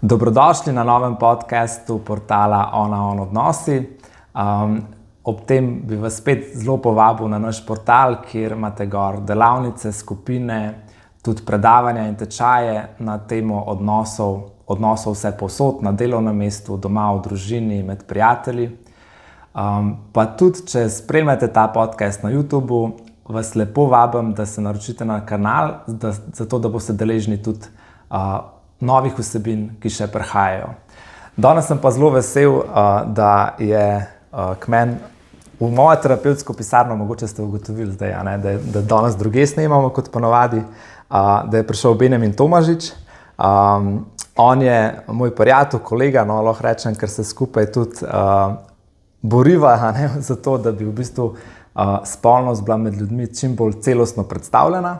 Dobrodošli na novem podcastu portala Ona On odnosi. Ob tem bi vas spet zelo povabil na naš portal, kjer imate gor delavnice, skupine, tudi predavanja in tečaje na temo odnosov vse povsod, na delovnem mestu, doma, v družini, med prijatelji. Pa tudi, če spremljate ta podcast na YouTubu, vas lepo vabim, da se naročite na kanal, zato da boste deležni tudi novih vsebin, ki še prihajajo. Danes sem pa zelo vesel, da je k meni v mojo terapevtsko pisarno, mogoče ste ugotovili zdaj, da danes druge snemamo kot ponavadi, da je prišel Benjamin Tomažič. On je moj prijatelj, kolega, lahko rečem, ker se skupaj tudi boriva za to, da bi v bistvu spolnost bila med ljudmi čim bolj celostno predstavljena.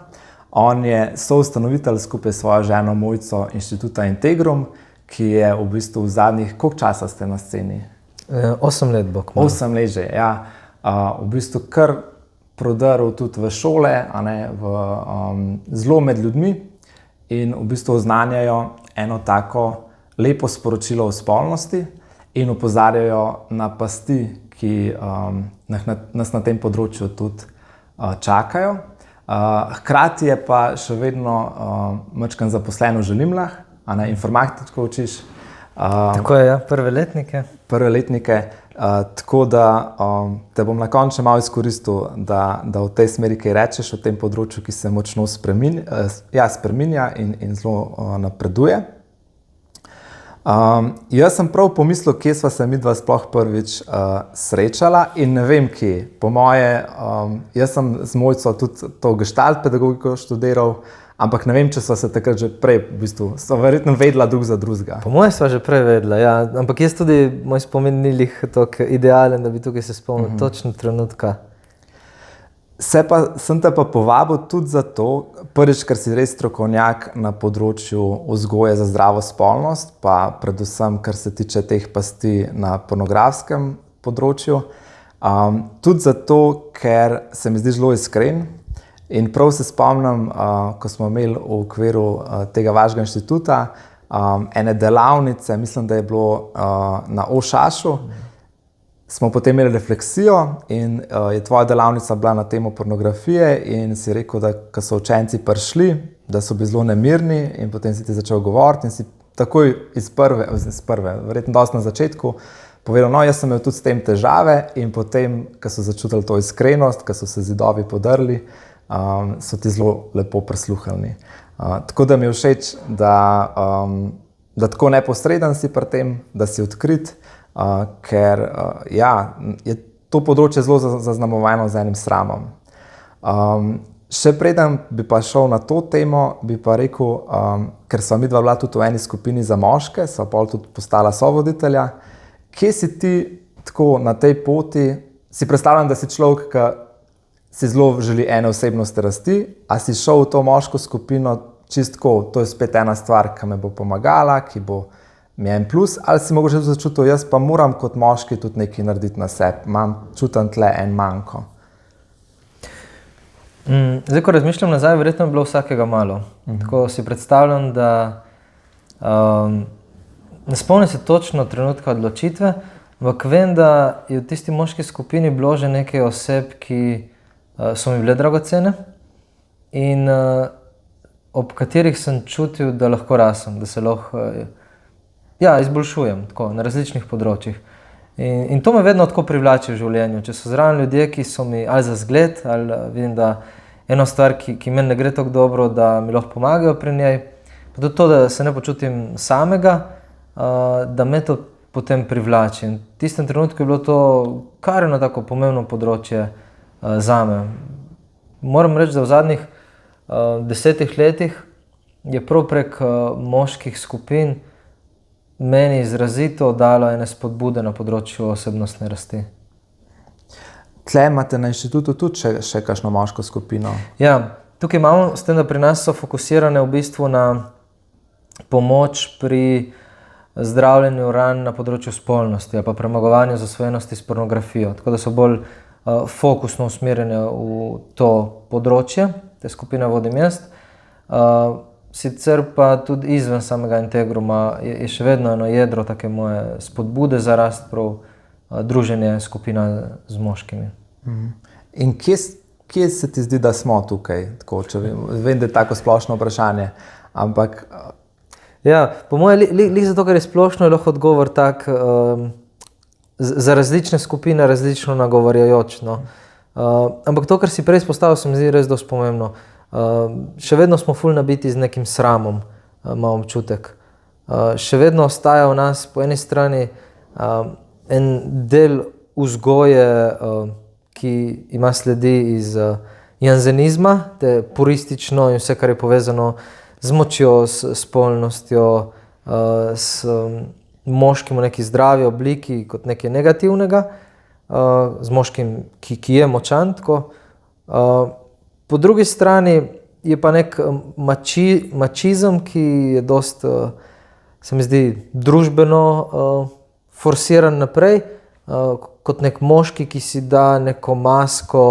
On je soustanovitelj skupaj s svojo ženo Mojco Inštituta Integrum, ki je v bistvu v zadnjih, koliko časa ste na sceni? 8 let bo kmalu. 8 let že, ja. V bistvu kar prodrl tudi v šole, zelo med ljudmi in v bistvu oznanjajo eno tako lepo sporočilo o spolnosti in opozarjajo na pasti, ki nas na tem področju tudi čakajo. Hkrati je pa še vedno majčkeno zaposlen v Želimlah, informatiko učiš. Tako je, ja, prve letnike. Tako da te bom na koncu malo izkoristil, da v tej smeri kaj rečeš o tem področju, ki se močno spreminja in zelo napreduje. Jaz sem prav pomislil, kje sva se midva sploh prvič srečala in ne vem kje. Po moje, jaz sem z Mojco tudi to gestalt pedagogiko študiral, ampak ne vem, če sva se takrat že prej, v bistvu, sva verjetno vedela drug za drugega. Po moje sva že prej vedela, ja, ampak jaz tudi, moj spomin ni lih tako idealen, da bi tukaj se spomnil točno trenutka. Sem te pa povabil tudi zato, prvič, ker si res strokovnjak na področju vzgoje za zdravo spolnost, pa predvsem, kar se tiče teh pasti na pornografskem področju. Tudi zato, ker se mi zdi zelo iskren in prav se spomnim, ko smo imeli v okviru tega vašega inštituta ene delavnice, mislim, da je bilo na Ošašu. Smo potem imeli refleksijo in je tvoja delavnica bila na temo pornografije in si rekel, da ko so učenci prišli, da so bili zelo nemirni in potem si ti začel govoriti in si takoj iz prve, verjetno dosti na začetku, povedal, no, jaz sem imel tudi s tem težave in potem, ko so začutili to iskrenost, ko so se zidovi podrli, so ti zelo lepo prisluhnili. Tako da mi je všeč, da tako neposreden si pri tem, da si odkrit, ker je to področje zelo zaznamovano z enim sramom. Še preden bi pa šel na to temo, bi pa rekel, ker sva midva bila tudi v eni skupini za moške, sva pol tudi postala sovoditelja. Kje si ti tako na tej poti? Si predstavljam, da si človek, ki si zelo želi ene osebnosti rasti, a si šel v to moško skupino čistko, to je spet ena stvar, ki me bo pomagala, ki bo mi je en plus, ali si mogoče začutil, jaz pa moram kot moški tudi nekaj narediti na sebi, čutim tle en manko. Zdaj, ko razmišljam nazaj, verjetno je bilo vsakega malo. Tako si predstavljam, da ne spomnim se točno trenutka odločitve, ampak vem, da je v tisti moški skupini bilo že nekaj oseb, ki so mi bile dragocene in ob katerih sem čutil, da lahko rasem, da se lahko izboljšujem tako, na različnih področjih. In to me vedno tako privlači v življenju. Če so zraven ljudje, ki so mi ali za zgled, ali vidim, da eno stvar, ki meni ne gre tako dobro, da mi lahko pomagajo pri njej, pa tudi to, da se ne počutim samega, da me to potem privlači. In v tistem trenutku je bilo to kar eno tako pomembno področje zame. Moram reči, da v zadnjih 10 letih je prav prek moških skupin meni izrazito dalo ene spodbude na področju osebnostne rasti. Tle imate na inštitutu tudi še kakšno moško skupino? Ja, tukaj imamo, s tem, da pri nas so fokusirane v bistvu na pomoč pri zdravljenju ran na področju spolnosti ali pa premagovanju zasvojenosti s pornografijo. Tako da so bolj fokusno usmerjene v to področje, te skupine vodim jaz. Sicer pa tudi izven samega Integruma je še vedno eno jedro take moje spodbude za rast, prav druženje skupina z moškimi. In kje se ti zdi, da smo tukaj? Tako, vem, da je tako splošno vprašanje, ampak... Ja, po moje, zato, ker je splošno, je lahko odgovor tak, za različne skupine različno nagovarjajoč. No. Ampak to, kar si prej izpostavil, se mi zdi res dosti pomembno. Še vedno smo ful nabiti z nekim sramom, imam občutek. Še vedno ostaja v nas po eni strani en del vzgoje, ki ima sledi iz janzenizma, te puristično in vse, kar je povezano z močjo, s spolnostjo, s moškim v neki zdravi obliki kot nekaj negativnega, z moškim, ki je močan. Tako. Po drugi strani je pa nek mačizem, ki je dost, se mi zdi, družbeno forsiran naprej, kot nek moški, ki si da neko masko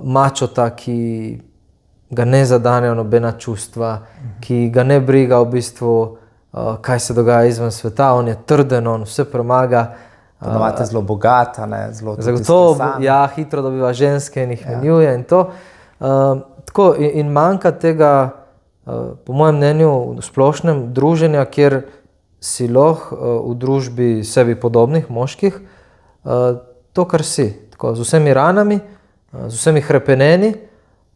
mačota, ki ga ne zadanejo nobena čustva, ki ga ne briga v bistvu, kaj se dogaja izven sveta, on je trden, on vse premaga. Ponovadi zelo bogat, zelo zagotovo, ja, hitro dobiva ženske in jih menjuje in to. Tako, in manjka tega, po mojem mnenju, v splošnem druženja, kjer si lahko v družbi sebi podobnih moških, to, kar si. Tako, z vsemi ranami, z vsemi hrepeneni,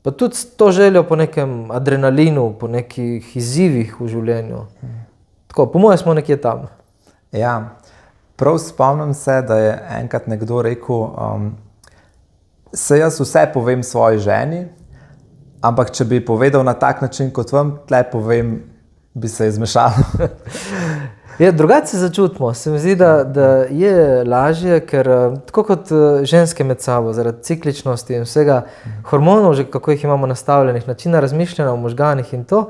pa tudi to željo po nekem adrenalinu, po nekih izzivih v življenju. Tako, po mojem smo nekje tam. Ja, prav spomnim se, da je enkrat nekdo rekel, se jaz vse povem svoji ženi, ampak če bi povedal na tak način, kot vam tle povem, bi se izmešalo. Ja, drugače se začutimo. Se mi zdi, da je lažje, ker tako kot ženske med sabo, zaradi cikličnosti in vsega hormonov, že kako jih imamo nastavljenih, načina razmišljanja v možganih in to,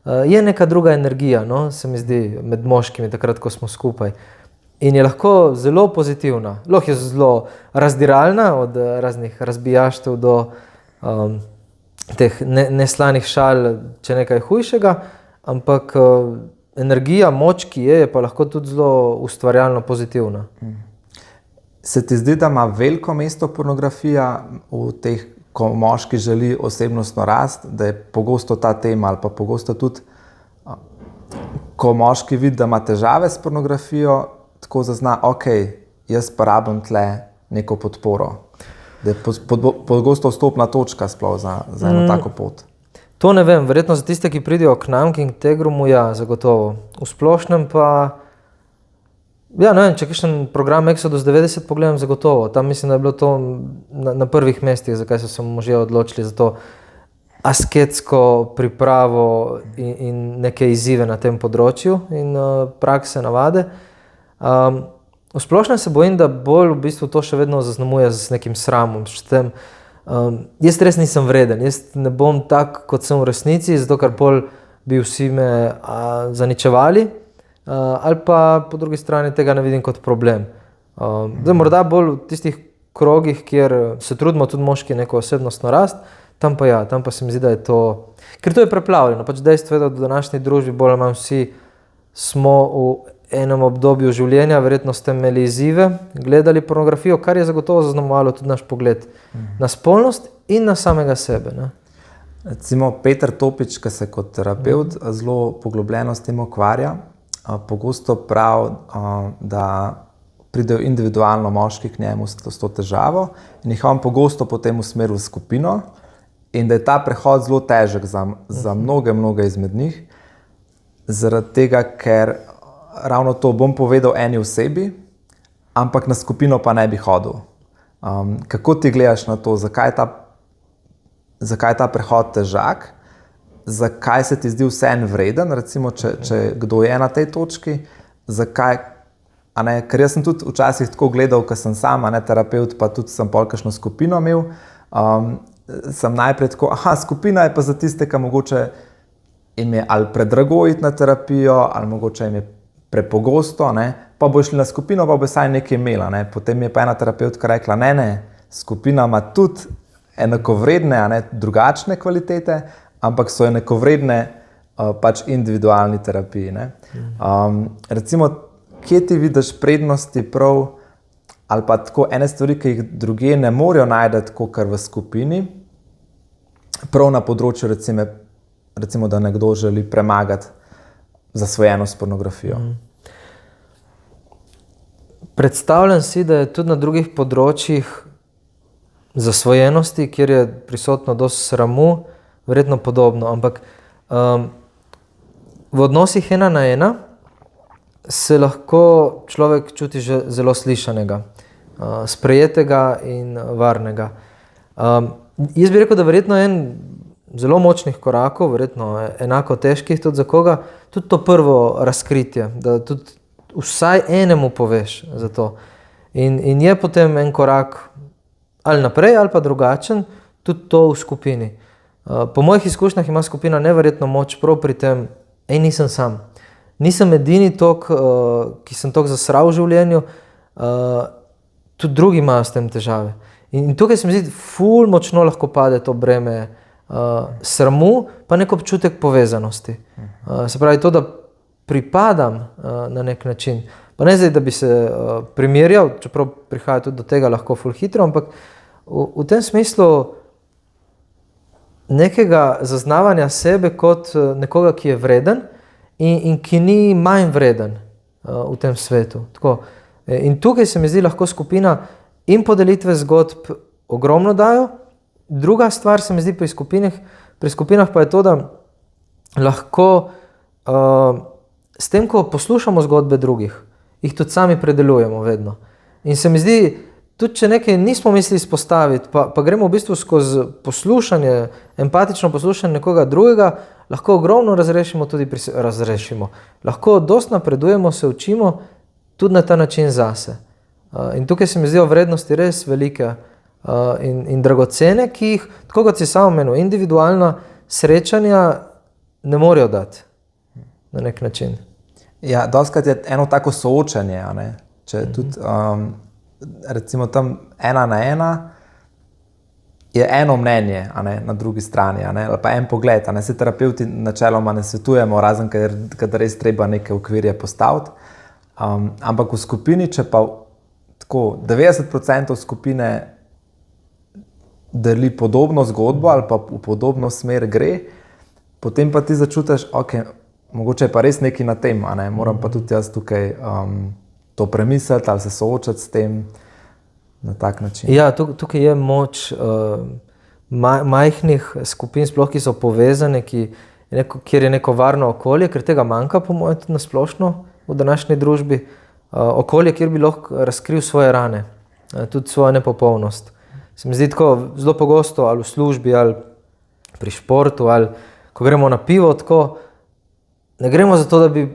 je neka druga energija, no, se mi zdi, med moškimi, takrat, ko smo skupaj. In je lahko zelo pozitivna. Lahko je zelo razdiralna, od raznih razbijaštev do teh neslanih šal, če nekaj hujšega, ampak energija, moč, ki je pa lahko tudi zelo ustvarjalno pozitivna. Se ti zdi, da ima veliko mesto pornografija v teh, ko moški želi osebnostno rast, da je pogosto ta tema ali pa pogosto tudi, ko moški vidi, da ima težave s pornografijo, tako zazna, ok, jaz pa rabim tle neko podporo. Da je pogosto vstopna točka sploh za eno tako pot. To ne vem, verjetno za tiste, ki pridijo k nam, k Integrumu, ja, zagotovo. V splošnem pa, ja, ne vem, če kakšen program Exodus 90 pogledam, zagotovo. Tam mislim, da je bilo to na prvih mestih, zakaj so se možje odločili za to asketsko pripravo in neke izzive na tem področju in prakse, navade. V splošnem se bojim, da bolj v bistvu to še vedno zaznamuje z nekim sramom, s tem, jaz res nisem vreden, jaz ne bom tak, kot sem v resnici, zato ker pol bi vsi me zaničevali, ali pa po drugi strani tega ne vidim kot problem. Zdaj, morda bolj v tistih krogih, kjer se trudimo tudi moški neko osebnostno rast, tam pa se mi zdi, da je to, ker to je preplavljeno, pač dejstvo je, da v današnji družbi bolj ali manj vsi smo v enem obdobju življenja, verjetno ste imeli izzive, gledali pornografijo, kar je zagotovo zaznamovalo tudi naš pogled na spolnost in na samega sebe. Ne? Recimo Peter Topič, ki se kot terapeut zelo poglobljeno s tem ukvarja, pogosto pravi, da pridejo individualno moški k njemu s to težavo in jih on pogosto potem usmeri v skupino in da je ta prehod zelo težek za mnoge izmed njih, zaradi tega, ker ravno to bom povedal eni osebi, ampak na skupino pa ne bi hodil. Kako ti gledaš na to, zakaj je ta prehod težak, zakaj se ti zdi vseeno vreden, recimo, če kdo je na tej točki, zakaj, ker jaz sem tudi včasih tako gledal, ko sem sam, terapeut, pa tudi sem pol kakšno skupino imel, sem najprej tako, skupina je pa za tiste, ki mogoče jim je ali predrago iti na terapijo, ali mogoče jim je prepogosto, ne, pa bo šli na skupino, pa bo vsaj nekaj imela. Ne. Potem je pa ena terapeutka rekla, ne, skupina ima tudi enakovredne, ne, drugačne kvalitete, ampak so enakovredne pač individualni terapiji. Ne. Recimo, kje ti vidiš prednosti prav, ali pa tako ene stvari, ki jih druge ne morejo najti, kot v skupini, prav na področju, recimo, da nekdo želi premagati zasvojenost s pornografijo. Predstavljam si, da je tudi na drugih področjih zasvojenosti, kjer je prisotno dosti sramu, verjetno podobno, ampak v odnosih 1 na 1 se lahko človek čuti že zelo slišanega, sprejetega in varnega. Jaz bi rekel, da verjetno en zelo močnih korakov, verjetno enako težkih tudi za koga, tudi to prvo razkritje, da tudi vsaj enemu poveš za to. In je potem en korak ali naprej, ali pa drugačen, tudi to v skupini. Po mojih izkušnjah ima skupina neverjetno moč prav pri tem, nisem sam. Nisem edini tok, ki sem tok zasral v življenju, tudi drugi imajo s tem težave. In tukaj se mi zdi, ful močno lahko pade to breme sramu, pa nek občutek povezanosti. Se pravi to, da pripadam na nek način. Pa ne zdaj, da bi se primerjal, čeprav prihaja tudi do tega lahko ful hitro, ampak v tem smislu nekega zaznavanja sebe kot nekoga, ki je vreden in ki ni manj vreden v tem svetu. Tako. In tukaj se mi zdi lahko skupina in podelitve zgodb ogromno dajo. Druga stvar se mi zdi pri skupinah pa je to, da lahko s tem, ko poslušamo zgodbe drugih, jih tudi sami predelujemo vedno. In se mi zdi, tudi če nekaj nismo mislili izpostaviti, pa gremo v bistvu skozi poslušanje, empatično poslušanje nekoga drugega, lahko ogromno razrešimo. Lahko dosti napredujemo, se učimo tudi na ta način zase. In tukaj se mi zdijo vrednosti res velike in dragocene, ki jih, tako kot si samo menil, individualna srečanja ne morejo dati na nek način. Ja, dostikrat je eno tako soočanje, a ne? Če tudi recimo tam 1 na 1 je eno mnenje, a ne, na drugi strani, a ne, ali pa en pogled, a ne, se terapeuti načeloma ne svetujemo, razen kadar res treba neke okvirje postaviti, ampak v skupini, če pa tako 90% skupine deli podobno zgodbo ali pa v podobno smer gre, potem pa ti začutiš, mogoče je pa res nekaj na tem, a ne, moram pa tudi jaz tukaj to premisliti ali se soočati s tem na tak način. Ja, tukaj je moč majhnih skupin, sploh ki so povezane, kjer je neko varno okolje, ker tega manjka po mojem tudi nasplošno v današnji družbi. Okolje, kjer bi lahko razkril svoje rane, tudi svojo nepopolnost. Se mi zdi tako zelo pogosto ali v službi, ali pri športu, ali ko gremo na pivo, tako ne gremo zato, da bi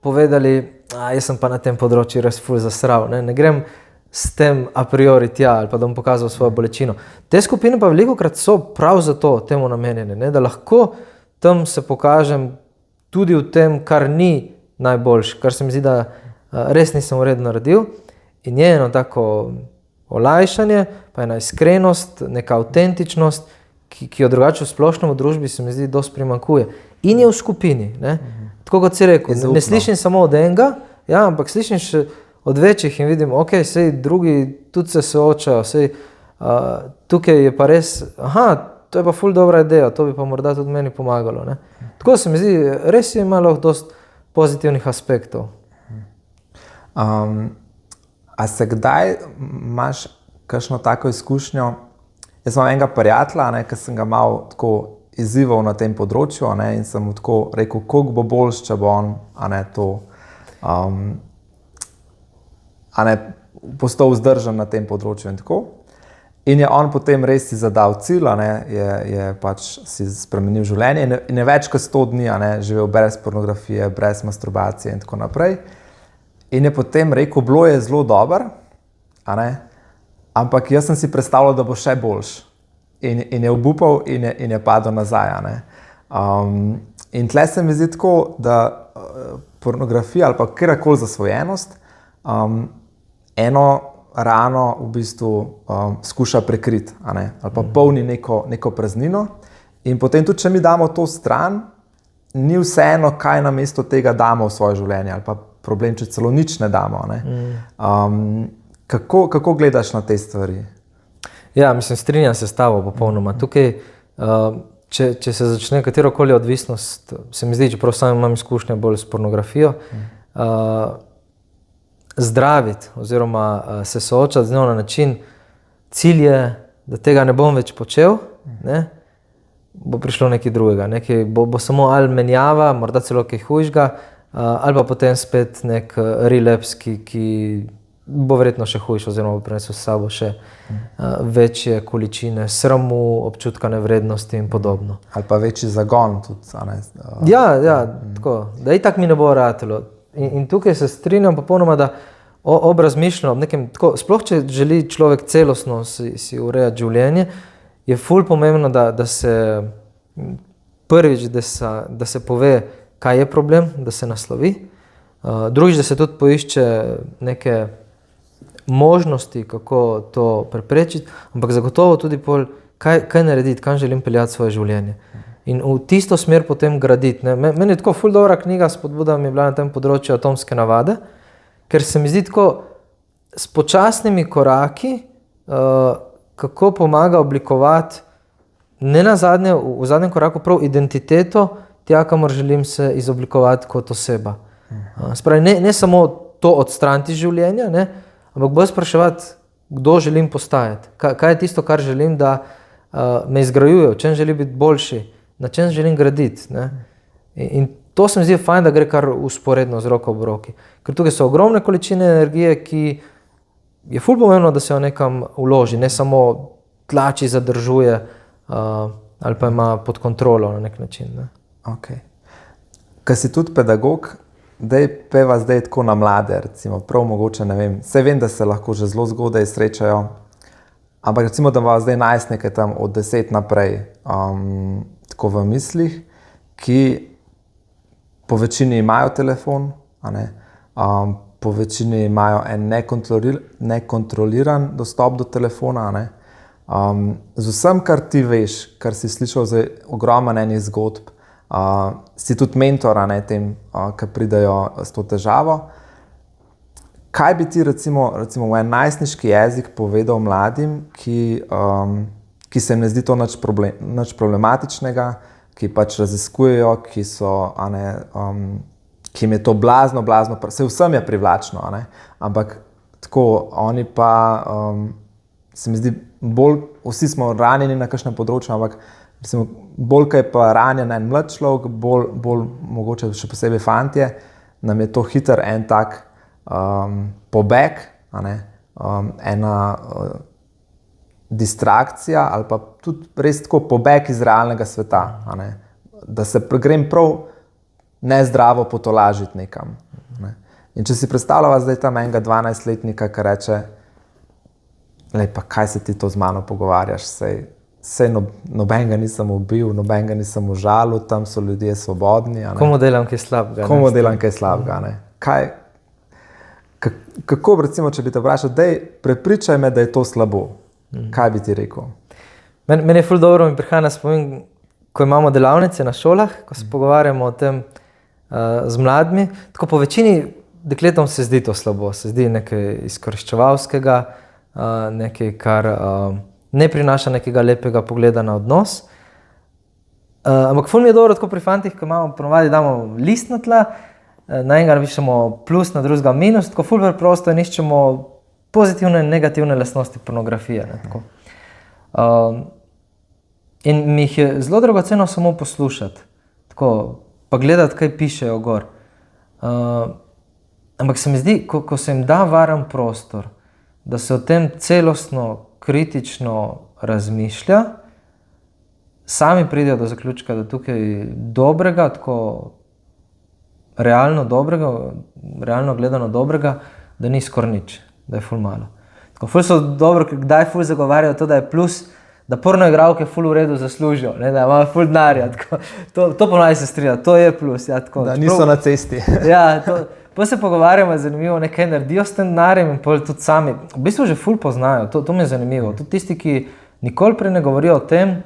povedali, jaz sem pa na tem področju res ful zasral. Ne grem s tem a priori tja, ali pa da bom pokazal svojo bolečino. Te skupine pa velikokrat so prav zato temu namenjene, ne? Da lahko tam se pokažem tudi v tem, kar ni najboljše, kar se mi zdi, da res nisem uredno naredil. In je eno tako olajšanje, pa ena iskrenost, neka avtentičnost, ki jo drugače v splošnem v družbi se mi zdi dosti primanjkuje. In je v skupini, ne? Tako kot si rekel, ne slišim samo od enega, ja, ampak slišim še od večjih in vidim, sej drugi tudi se soočajo, sej tukaj je pa res, to je pa ful dobra ideja, to bi pa morda tudi meni pomagalo, ne? Tako se mi zdi, res je malo dosti pozitivnih aspektov. A se kdaj imaš kakšno tako izkušnjo? Jaz imam enega prijatelja, ki sem ga malo tako izzival na tem področju, in sem mu tako rekel, koliko bo boljš, če bo on to postal vzdržen na tem področju in tako. In je on potem res si zadal cilj, je pač si spremenil življenje in je več kot 100 dni živel brez pornografije, brez masturbacije in tako naprej. In je potem rekel, bilo je zelo dobro, ampak jaz sem si predstavljal, da bo še boljš. In je obupal in je padel nazaj. In tle se mi zdi tako, da pornografija ali pa kjerkoli zasvojenost eno rano v bistvu skuša prekriti, ali pa polni neko praznino. In potem tudi, če mi damo to stran, ni vseeno, kaj namesto tega damo v svoje življenje, ali pa problem, če celo nič ne damo. Kako gledaš na te stvari? Ja, mislim, strinjam se s tabo popolnoma. Tukaj, če se začne katerokoli odvisnost, se mi zdi, čeprav sam imam izkušnje bolj s pornografijo, zdraviti oziroma se soočati z njo na način, cilj je, da tega ne bom več počel, ne? Bo prišlo nekaj drugega, bo samo ali menjava, morda celo kaj hujšega, ali pa potem spet nek relapse, ki bo verjetno še hujši oziroma bo prinesel s sabo še večje količine sramu, občutka nevrednosti in podobno. Ali pa večji zagon tudi. Ja, tako, da itak mi ne bo ratelo. In tukaj se strinjam popolnoma, da ob razmišljanju, nekem, tako, sploh če želi človek celostno si urejati življenje, je ful pomembno, da se prvič, da se pove, kaj je problem, da se naslovi. Drugič, da se tudi poišče neke možnosti, kako to preprečiti, ampak zagotovo tudi pol, kaj narediti, kam želim peljati svoje življenje. In v tisto smer potem graditi. Meni je tako ful dobra knjiga, spodbuda mi je bila na tem področju Atomske navade, ker se mi zdi tako s počasnimi koraki, kako pomaga oblikovati ne nazadnje, v zadnjem koraku prav identiteto tja, kamor želim se izoblikovati kot oseba. Spravi, ne samo to odstraniti življenja, ne, ampak bolj spraševati, kdo želim postajati. Kaj je tisto, kar želim, da me izgrajuje, v čem želim biti boljši, na čem želim graditi. Ne. In to se mi zdi fajn, da gre kar usporedno z roko ob roki. Ker tukaj so ogromne količine energije, ki je ful pomembno, da se jo nekam vloži, ne samo tlači, zadržuje ali pa ima pod kontrolo na nek način. Ne. Okay. Ker si tudi pedagog, daj peva zdaj tako na mlade, recimo, prav mogoče, ne vem, saj vem, da se lahko že zelo zgodaj srečajo, ampak recimo, da vas zdaj najstnike tam od 10 naprej, tako v mislih, ki po večini imajo telefon, po večini imajo en nekontroliran dostop do telefona. Z vsem, kar ti veš, kar si slišal za ogromno enih zgodb, si tudi mentor tem, ki pridejo s to težavo. Kaj bi ti recimo v en najstniški jezik povedal mladim, ki se jim ne zdi to nič problematičnega, ki pač raziskujejo, ki so, ki jim je to blazno, se vsem je privlačno, ampak tako, oni pa, se mi zdi, bolj, vsi smo ranjeni na kakšnem področju, ampak recimo, bolj, kaj pa ranjen en mlad človek, bolj mogoče še posebej fantje, nam je to hiter en tak pobeg, ena distrakcija ali pa tudi res tako pobeg iz realnega sveta, da se grem prav nezdravo potolažiti nekam. In če si predstavljava zdaj tam enega 12-letnika, ki reče, lej pa kaj se ti to z mano pogovarjaš, sej nobenega nisem ubil, nobenega nisem užalil, tam so ljudje svobodni. Komu delam kaj slabega? Komu delam kaj slabega, kako recimo, če bi te vprašal, dej, prepričaj me, da je to slabo. Kaj bi ti rekel? Meni je ful dobro, mi prihaja na spomin, ko imamo delavnice na šolah, ko se pogovarjamo o tem z mladimi, tako po večini dekletom se zdi to slabo, se zdi nekaj izkoriščevalskega, nekaj, kar ne prinaša nekega lepega pogleda na odnos. Ampak ful mi je dobro tako pri fantih, ko imamo ponovadi damo list na tla, na enega napišemo plus, na drugega minus, tako ful preprosto in iščemo pozitivne in negativne lastnosti pornografije. Ne, tako. In mi jih je zelo dragoceno samo poslušati, tako, pa gledati, kaj pišejo gor. Ampak se mi zdi, ko se jim da varen prostor, da se o tem celostno, kritično razmišlja, sami pridejo do zaključka, da tukaj dobrega, tako realno dobrega, realno gledano dobrega, da ni skoraj nič, da je ful malo. Tako ful so dobro, kdaj ful zagovarjajo to, da je plus, da porno igralke ful v redu zaslužijo, ne, da imajo ful denarja. To ponavadi se strinja, to je plus. Ja, tako, da niso na cesti. Ja, pa se pogovarjamo, je zanimivo, nekaj naredijo s tem denarjem in pol tudi sami. V bistvu že ful poznajo, to mi je zanimivo. Tudi tisti, ki nikoli prej ne govorijo o tem,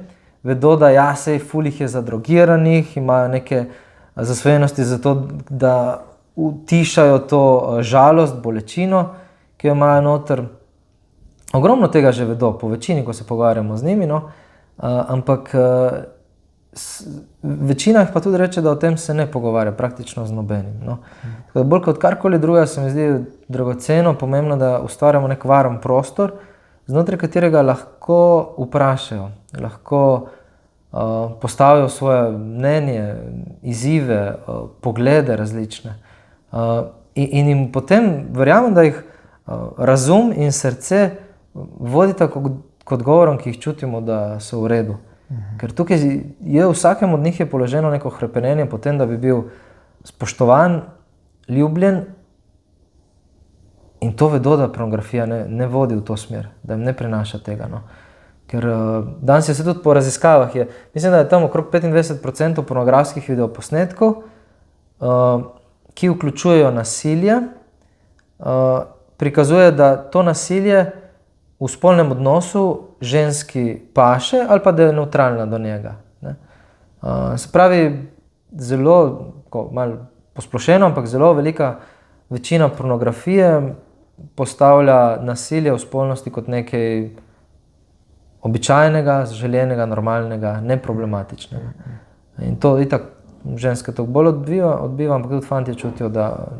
vedo, da ja, sej ful jih je zadrogiranih, imajo neke zasvojenosti za to, da utišajo to žalost, bolečino, ki jo imajo noter. Ogromno tega že vedo, po večini, ko se pogovarjamo z njimi, no? Ampak večina jih pa tudi reče, da o tem se ne pogovarja praktično z nobenim. No? Bolj kot karkoli drugega se mi zdi dragoceno, pomembno, da ustvarjamo nek varen prostor, znotraj katerega lahko vprašajo, lahko postavijo svoje mnenje, izzive, poglede različne. In jim potem verjamem, da jih razum in srce vodita kot govorom, ki jih čutimo, da so v redu. Ker tukaj je vsakem od njih je položeno neko hrepenenje po tem, da bi bil spoštovan, ljubljen, in to vedo, da pornografija ne vodi v to smer, da jim ne prinaša tega. No. Ker danes je se tudi po raziskavah, mislim, da je tam okrog 25% pornografskih videoposnetkov, ki vključujejo nasilje, prikazuje, da to nasilje v spolnem odnosu ženski paše ali pa da je nevtralna do njega. Ne? Se pravi, zelo, malo posplošeno, ampak zelo velika večina pornografije postavlja nasilje v spolnosti kot nekaj običajnega, željenega, normalnega, neproblematičnega. In to itak ženske to bolj odbiva, ampak tudi fantje čutijo, da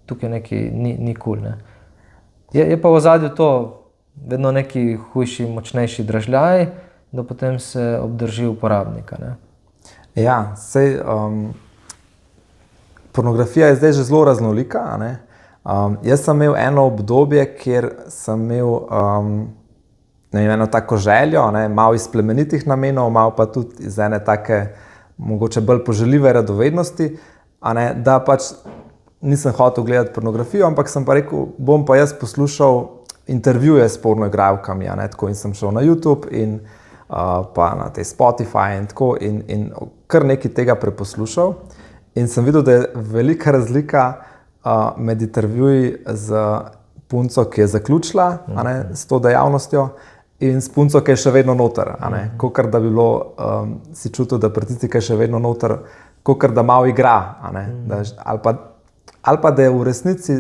tukaj nekaj ni cool. Ne? Je pa v ozadju to vedno neki hujši, močnejši dražljaj, da potem se obdrži uporabnika. Ne? Ja, sej, pornografija je zdaj že zelo raznolika. A ne? Jaz sem imel eno obdobje, kjer sem imel eno tako željo, ne, malo iz plemenitih namenov, malo pa tudi iz ene take mogoče bolj poželjive radovednosti, a ne, da pač nisem hotel gledati pornografijo, ampak sem pa rekel, bom pa jaz poslušal intervjuje s pornoigralkami, a ne, tako, in sem šel na YouTube in pa na te Spotify in tako in kar nekaj tega preposlušal in sem videl, da je velika razlika med intervjuji z punco, ki je zaključila, a ne, s to dejavnostjo, in s punco, ki je še vedno noter, a ne, kakor da bi bilo, si čutil, da pri tisti, ki je še vedno noter, kakor da malo igra, a ne, ali pa da je v resnici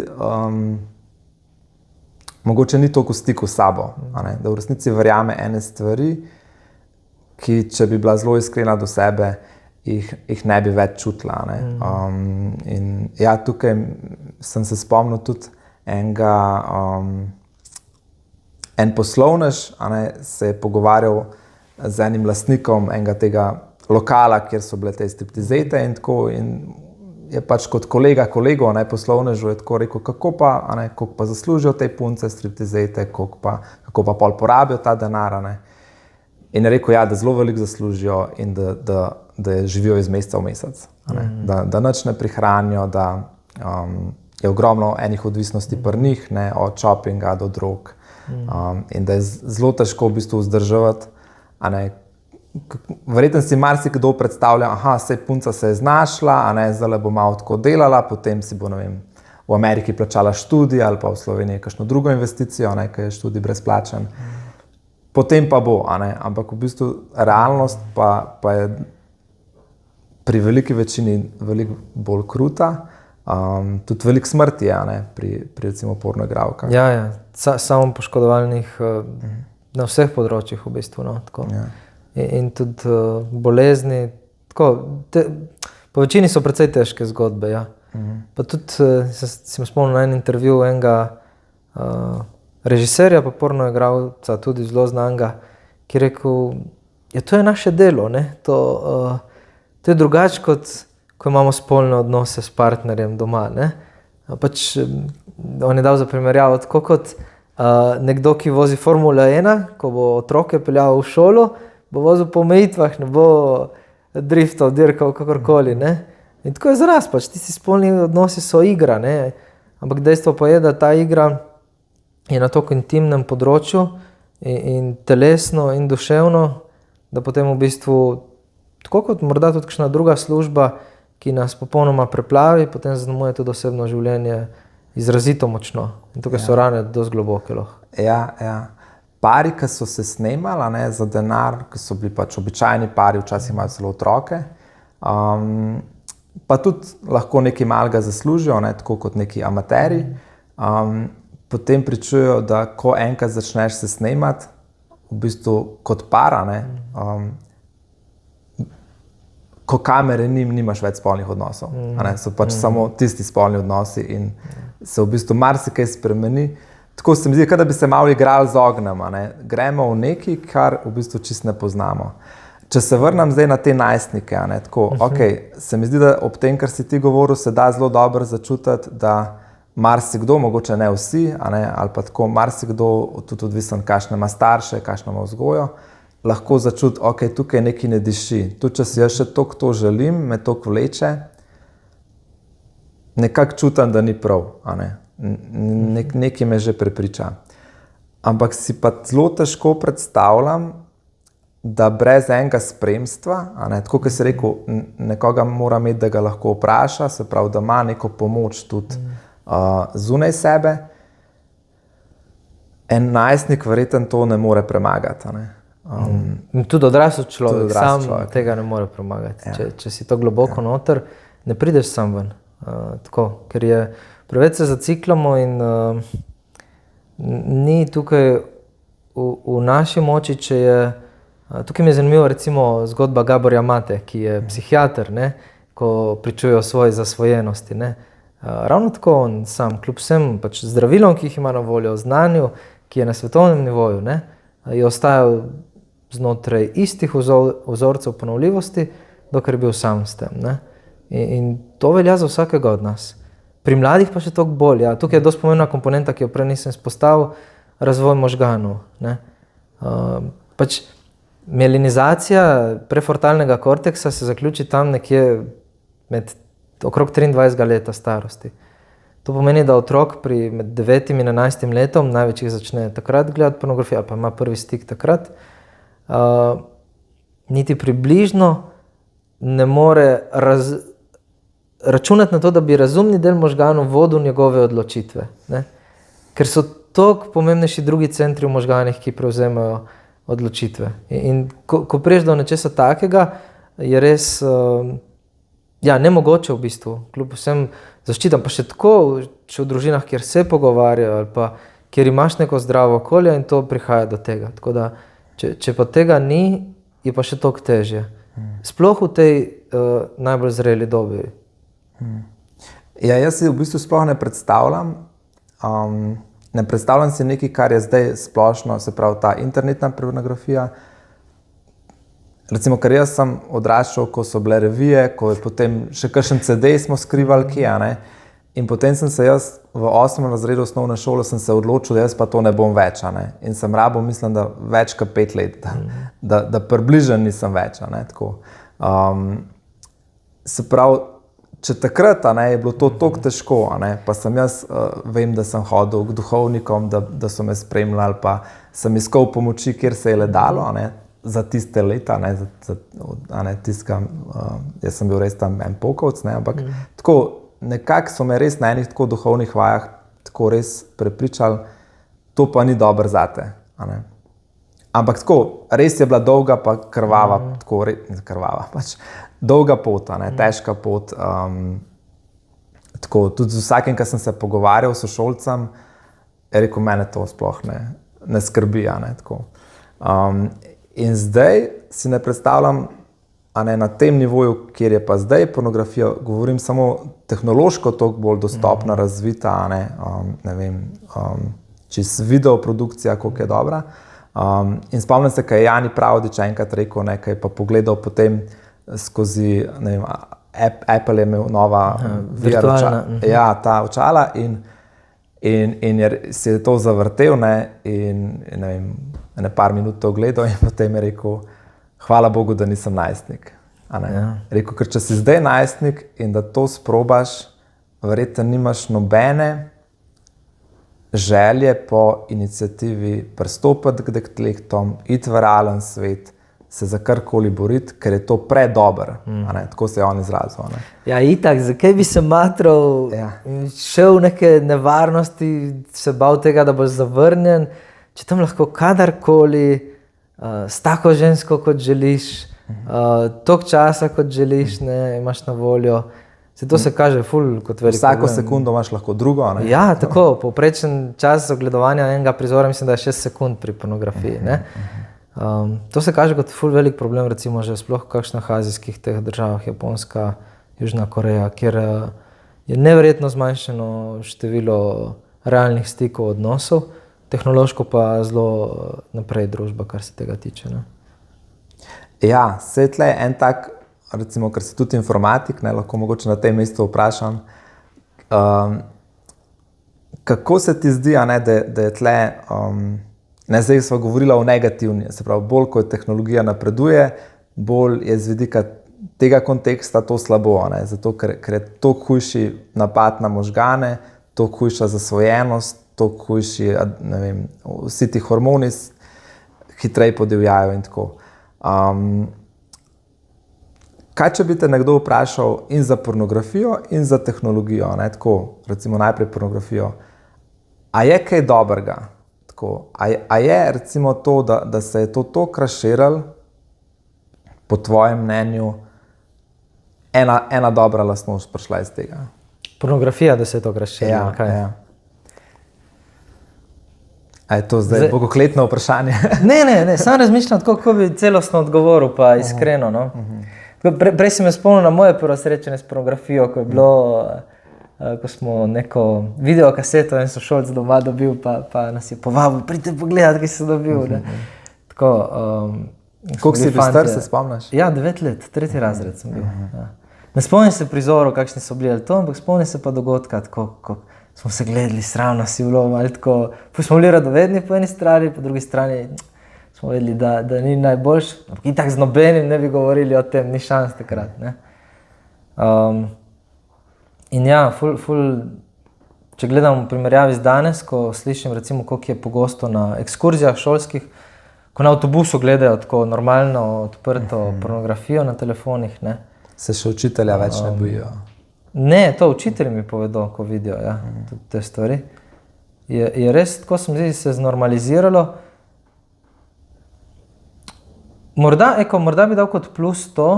mogoče ni toliko v stiku s sabo, a ne, da v resnici verjame ene stvari, ki, če bi bila zelo iskrena do sebe, jih ne bi več čutila. Ne. In ja, tukaj sem se spomnil tudi en poslovnež, a ne, se je pogovarjal z enim lastnikom enega tega lokala, kjer so bile te striptizete in tako, in je pač kot kolego, ne, poslovnežu je tako rekel, kako pa zaslužijo te punce striptizete, kako pa pol porabijo ta denar, ne. In je rekel, ja, da zelo veliko zaslužijo in da živijo iz meseca v mesec, da nič ne prihranijo, da je ogromno enih odvisnosti pri njih, ne, od shoppinga do drog, in da je zelo težko v bistvu vzdrževati, a ne. Verjetno si marsikdo predstavlja, saj punca se je znašla, a ne, zdaj bo malo tako delala, potem si bo, ne vem, v Ameriki plačala študij ali pa v Sloveniji kakšno drugo investicijo, ne, ker je študij brezplačen. Potem pa bo, a ne, ampak v bistvu realnost pa je pri veliki večini veliko bolj kruta, tudi veliko smrti je, a ne, pri recimo pornoigralkah. Ja, samo poškodovalnih na vseh področjih v bistvu, no, tako. Ja. In tudi bolezni, tako, po večini so precej težke zgodbe, ja. Pa tudi si me spomnil na en intervju enega režiserja, pa pornoigralca, tudi zelo znanga, ki je rekel, ja, to je naše delo, ne, to je drugače, kot ko imamo spolne odnose s partnerjem doma, ne. Pač on je dal za primerjavo, tako kot nekdo, ki vozi Formula 1, ko bo otroke peljal v šolo, bo vozil po omejitvah, ne bo driftov, dirkal, kakorkoli, ne. In tako je za nas, pač tisti spolni odnosi so igra, ne. Ampak dejstvo pa je, da ta igra je na tako intimnem področju in telesno in duševno, da potem v bistvu, tako kot morda tudi kakšna druga služba, ki nas popolnoma preplavi, potem zaznamuje tudi osebno življenje izrazito močno. In tukaj so rane dosti globoke lahko. Ja. Pari, ki so se snemali, ne, za denar, ki so bili pač običajni pari, včasih imajo celo otroke, pa tudi lahko nekaj malega zaslužijo, ne, tako kot neki amateri. Potem pričujejo, da ko enkrat začneš se snemati, v bistvu kot para, ne, ko kamere nimaš več spolnih odnosov. Ne, so pač samo tisti spolni odnosi in se v bistvu marsikaj spremeni. Tako se mi zdi, da bi se malo igrali z ognjem. Gremo v nekaj, kar v bistvu čisto ne poznamo. Če se vrnem zdaj na te najstnike, se mi zdi, da ob tem, kar si ti govoril, se da zelo dobro začutiti, da marsikdo, mogoče ne vsi, ali pa tako marsikdo, tudi odvisen, kakšne ima starše, kakšno ima vzgojo, lahko začuti, tukaj nekaj ne diši. Tudi če si jaz še toliko to želim, me toliko vleče, nekako čutim, da ni prav. Nekaj me že prepriča. Ampak si pa zelo težko predstavljam, da brez enega spremstva, tako kot si rekel, nekoga mora imeti, da ga lahko vpraša, se pravi, da ima neko pomoč tudi zunaj sebe, en najstnik verjetno to ne more premagati. Tudi odrasel človek sam tega ne more premagati. Ja. Če si to globoko noter, ne prideš sam ven. Ker je preveč se zaciklamo in ni tukaj v naši moči, če je. Tukaj mi je zanimivo recimo zgodba Gaborja Mate, ki je psihiater, ne, ko pričuje o svoji zasvojenosti. Ne. Ravno tako on sam, kljub vsem pač zdravilom, ki jih ima na voljo, znanju, ki je na svetovnem nivoju, ne, je ostajal znotraj istih vzorcev ponovljivosti, dokler je bil sam s tem. Ne. In to velja za vsakega od nas. Pri mladih pa še toliko bolj. Ja. Tukaj je dosti pomembna komponenta, ki jo prej nisem izpostavil, razvoj možganov. Ne. Pač mielinizacija prefrontalnega korteksa se zaključi tam nekje med okrog 23 leta starosti. To pomeni, da otrok med 9 in 11 letom največ začne takrat gledati pornografijo, pa ima prvi stik takrat, niti približno ne more računati na to, da bi razumni del možganov vodil njegove odločitve. Ne? Ker so toliko pomembnejši drugi centri v možganih, ki prevzemajo odločitve. In ko priješ do nečesa takega, je res nemogoče v bistvu, kljub vsem zaščitam, pa še tako, če v družinah, kjer se pogovarjajo ali pa kjer imaš neko zdravo okolje in to prihaja do tega. Tako da, če pa tega ni, je pa še toliko težje. Sploh v tej najbolj zreli dobi. Ja, jaz si v bistvu sploh ne predstavljam. Ne predstavljam si nekaj, kar je zdaj splošno, se pravi ta internetna pornografija. Recimo, ker jaz sem odraščal, ko so bile revije, ko je potem še kakšen CD smo skrivali kje, in potem sem se jaz v 8. razredu osnovne šole sem se odločil, da jaz pa to ne bom več, in sem rabil, mislim, da več kot 5 let, da približen nisem več, tako. Se pravi, če takrat je bilo to toliko težko, pa sem jaz, vem, da sem hodil k duhovnikom, da so me spremljali, pa sem iskal pomoči, kjer se je le dalo, za tiste leta, jaz sem bil res tam en pokovc, ampak tako, nekako so me res na enih tako duhovnih vajah tako res prepričali, to pa ni dobro zate. Ampak tako, res je bila dolga pa krvava, tako krvava, pač dolga pot, težka pot. Tako, tudi z vsakim, ki sem se pogovarjal s sošolcem, je rekel, mene to sploh ne skrbi. Tako. In zdaj si ne predstavljam, na tem nivoju, kjer je pa zdaj pornografija, govorim samo tehnološko toliko bolj dostopna, razvita, ne vem, čez videoprodukcija, koliko je dobra. In spomnim se, kaj je Jani Pravdič enkrat rekel, kaj pa pogledal potem skozi, ne vem, Apple je imel nova virtualna. Ja, ta očala in si je to zavrtel, in ne vem, par minut to gledal in potem je rekel, hvala Bogu, da nisem najstnik. Rekel, ker če si zdaj najstnik in da to sprobaš, verjetno nimaš nobene želje po iniciativi pristopiti k deklektom, iti v realen svet, se za karkoli boriti, ker je to predober. Tako se je on izrazil. Ne? Ja, itak, zakaj bi se matral, šel v neke nevarnosti, se bal tega, da boš zavrnjen, če tam lahko kadarkoli, s tako žensko, kot želiš, toliko časa, kot želiš, ne, imaš na voljo. To se kaže ful kot velik Vsako problem. sekundo imaš lahko drugo. Ne? Ja, tako, povprečen čas ogledovanja enega prizora, mislim, da je 6 sekund pri pornografiji. Ne? To se kaže kot ful velik problem, recimo že sploh v kakšnih azijskih teh državah, Japonska, Južna Koreja, kjer je neverjetno zmanjšano število realnih stikov, odnosov, tehnološko pa zelo naprej družba, kar se tega tiče. Ne? Ja, se tle en tak, recimo, ker si tudi informatik, ne, lahko mogoče na tem mestu vprašam, kako se ti zdi, ne, da je tle, ne, zdaj smo govorili o negativni, se pravi, bolj ko tehnologija napreduje, bolj je z vidika tega konteksta to slabo, ne, zato ker je to hujši napad na možgane, to hujša zasvojenost, to hujši, ne vem, vsi ti hormoni hitreje podivjajo in tako. Kaj, če bi te nekdo vprašal in za pornografijo in za tehnologijo, ne, tako, recimo najprej pornografijo, a je kaj dobrega? Tako, a je recimo to, da se je to toliko razširilo, po tvojem mnenju, ena dobra lastnost prišla iz tega? Pornografija, da se je to razširila? Ja. A je to zdaj bogokletno vprašanje? Ne, sam razmišljam tako, kako bi celostno odgovoril, pa iskreno. No? Prej si me spomnil na moje prvo srečanje s pornografijo, ko je bilo, ko smo neko videokaseto en sošolc doma dobil, pa nas je povabil, pridite pogledat, kaj si dobil. Tako, koliko si bil star, se spomniš? Ja, 9 let, 3. razred sem bil. Ja. Ne spomnim se prizorov, kakšni so bili to, ampak spomnim se pa dogodka, tako, ko smo se gledali, sravno si bilo, malo tako, smo bili radovedni po eni strani, po drugi strani smo vedeli, da ni najboljš, ampak itak z nobenim ne bi govorili o tem, ni šans takrat. Ne? In ja, če gledam v primerjavi z danes, ko slišim recimo, koliko je pogosto na ekskurzijah šolskih, ko na avtobusu gledajo tako normalno, odprto pornografijo na telefonih, ne? Se še učitelja več ne bojijo? Ne, to učitelji mi povedo, ko vidijo te stvari. Je res, tako se mi zdi, se znormaliziralo. Morda bi dal kot plus to,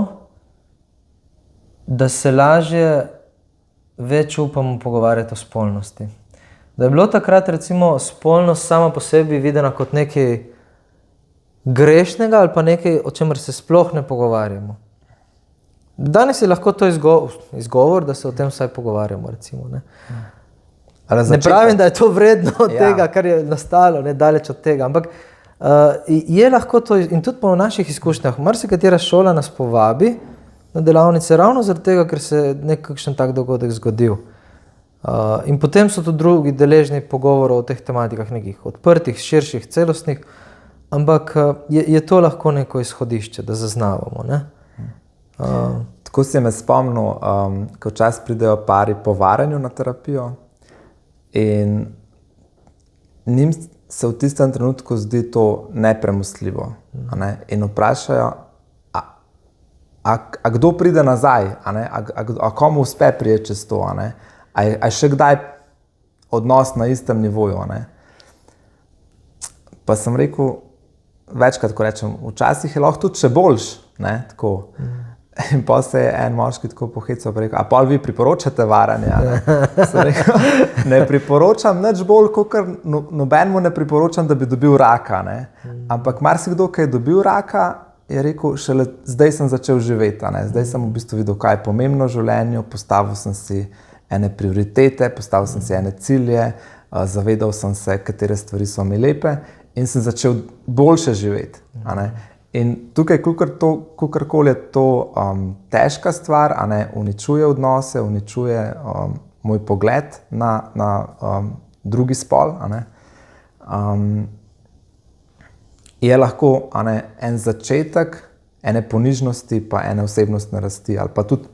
da se lažje več upamo pogovarjati o spolnosti. Da je bilo takrat recimo spolnost sama po sebi videna kot nekaj grešnega ali pa nekaj, o čemer se sploh ne pogovarjamo. Danes je lahko to izgovor, da se o tem vsaj pogovarjamo, recimo. Ne pravim, da je to vredno od tega, kar je nastalo, ne daleč od tega, ampak je lahko to, in tudi po naših izkušnjah, marsikatera šola nas povabi na delavnice ravno zaradi tega, ker se je nekakšen tak dogodek zgodil. In potem so tudi drugi deležni pogovorov o teh tematikah, nekih odprtih, širših, celostnih, ampak je to lahko neko izhodišče, da zaznavamo, ne? Tako si me spomnil, ko včasih pridejo pari po varanju na terapijo in njim se v tistem trenutku zdi to nepremostljivo. Ne? In vprašajo, a kdo pride nazaj, a komu uspe priti čez to, a je še kdaj odnos na istem nivoju. Pa sem rekel, večkrat, ko rečem, včasih je lahko tudi še boljš. Tako. In pa se je en moški tako pohecal, pa rekel, a pol vi priporočate varanje? Sem rekel, ne priporočam nič bolj, kot nobenemu ne priporočam, da bi dobil raka. Ampak marsikdo, ki je dobil raka, je rekel, šele zdaj sem začel živeti. Zdaj sem v bistvu videl, kaj je pomembno v življenju, postavil sem si ene prioritete, postavil sem si ene cilje, zavedal sem se, katere stvari so mi lepe in sem začel boljše živeti. In tukaj, kakorkoli je to težka stvar, uničuje odnose, uničuje moj pogled na drugi spol, je lahko en začetek ene ponižnosti, pa ene osebnostne rasti. Ali pa tudi,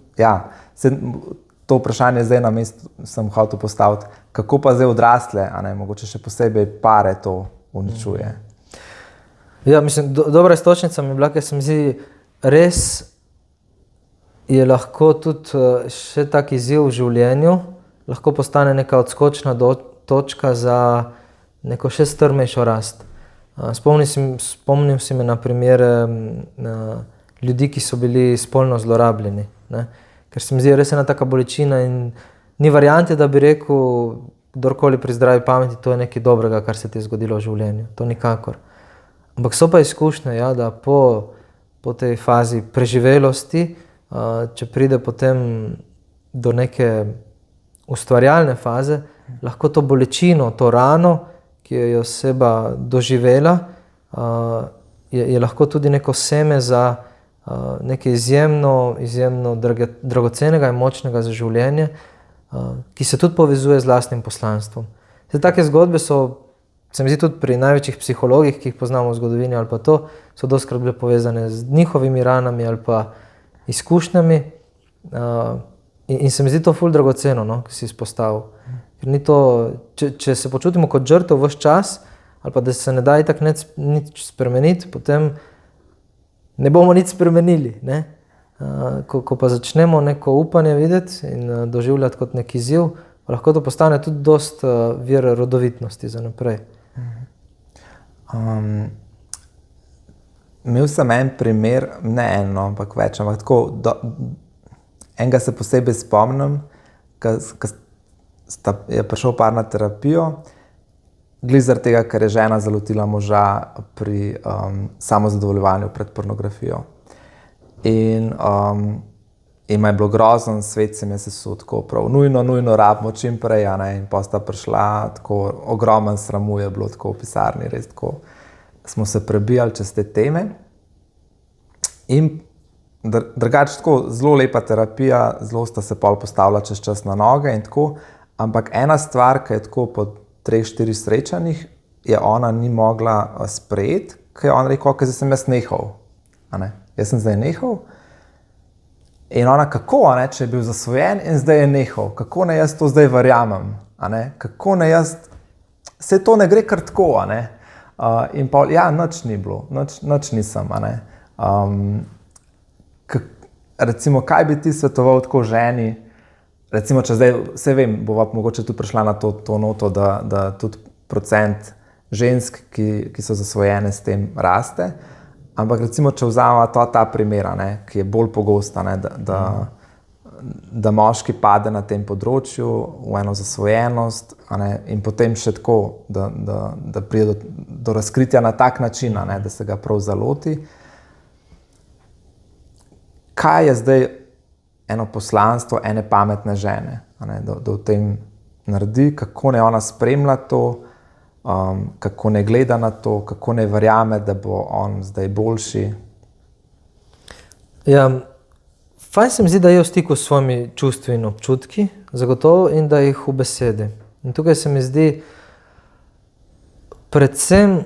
to vprašanje zdaj na mestu sem hotel postaviti, kako pa zdaj odrasle, a ne, mogoče še posebej pare to uničuje. Ja, mislim, dobra istočnica mi je bila, ker se mi zdi, res je lahko tudi še tak izziv v življenju, lahko postane neka odskočna točka za neko še strmejšo rast. Spomnim si me na primere ljudi, ki so bili spolno zlorabljeni, ne? Ker se mi zdi res ena taka bolečina in ni variante, da bi rekel, kdorkoli pri zdravi pameti, to je nekaj dobrega, kar se ti je zgodilo v življenju. To nikakor. Ampak so pa izkušnje, ja, da po tej fazi preživelosti, če pride potem do neke ustvarjalne faze, lahko to bolečino, to rano, ki jo je oseba doživela, je lahko tudi neko seme za nekaj izjemno dragocenega in močnega za življenje, ki se tudi povezuje z lastnim poslanstvom. Take zgodbe so, se mi zdi tudi pri največjih psihologih, ki jih poznamo v zgodovini ali pa to, so dostikrat bile povezane z njihovimi ranami ali pa izkušnjami. In se mi zdi to ful dragoceno, no, ki si izpostavil. Ker ni to, če se počutimo kot žrtev ves čas, ali pa da se ne da itak nič spremeniti, potem ne bomo nič spremenili. Ne? Ko pa začnemo neko upanje videti in doživljati kot neki izziv, lahko to postane tudi dost vir rodovitnosti za naprej. Imel sem en primer, ne eno, ampak več, ampak tako, enega se posebej spomnim, ko je prišel par na terapijo, glih zaradi tega, ker je žena zalotila moža pri samozadovoljevanju pred pornografijo. In ima je bilo grozen, svet se mi je sesul tako prav, nujno rabimo čim prej, in pa sta prišla, tako ogromen sramu je bilo tako v pisarni, res tako smo se prebijali čez te teme. In drugače tako zelo lepa terapija, zelo sta se pol postavila čez čas na noge in tako, ampak ena stvar, ki je tako po 3-4 srečanjih, je ona ni mogla sprejeti, ker je on rekel, ok, zdaj sem jaz nehal. Jaz sem zdaj nehal. In ona, kako, če je bil zasvojen in zdaj je nehal, kako ne jaz to zdaj verjamem, kako ne jaz, vse to ne gre kar tako, in pa, ja, nič ni bilo, nič nisem, recimo, kaj bi ti svetoval tako ženi, recimo, če zdaj, vse vem, bova mogoče tudi prišla na to noto, da tudi procent žensk, ki so zasvojene s tem raste, ampak recimo, če vzamemo ta primer, ki je bolj pogost, da moški pade na tem področju v eno zasvojenost, in potem še tako, da pride do razkritja na tak način, da se ga prav zaloti. Kaj je zdaj eno poslanstvo ene pametne žene, da v tem naredi, kako ne ona spremlja to, kako ne gleda na to, kako ne verjame, da bo on zdaj boljši? Ja, fajn se mi zdi, da je v stiku s svojimi čustvi in občutki, zagotovo, in da jih v besedi. In tukaj se mi zdi predvsem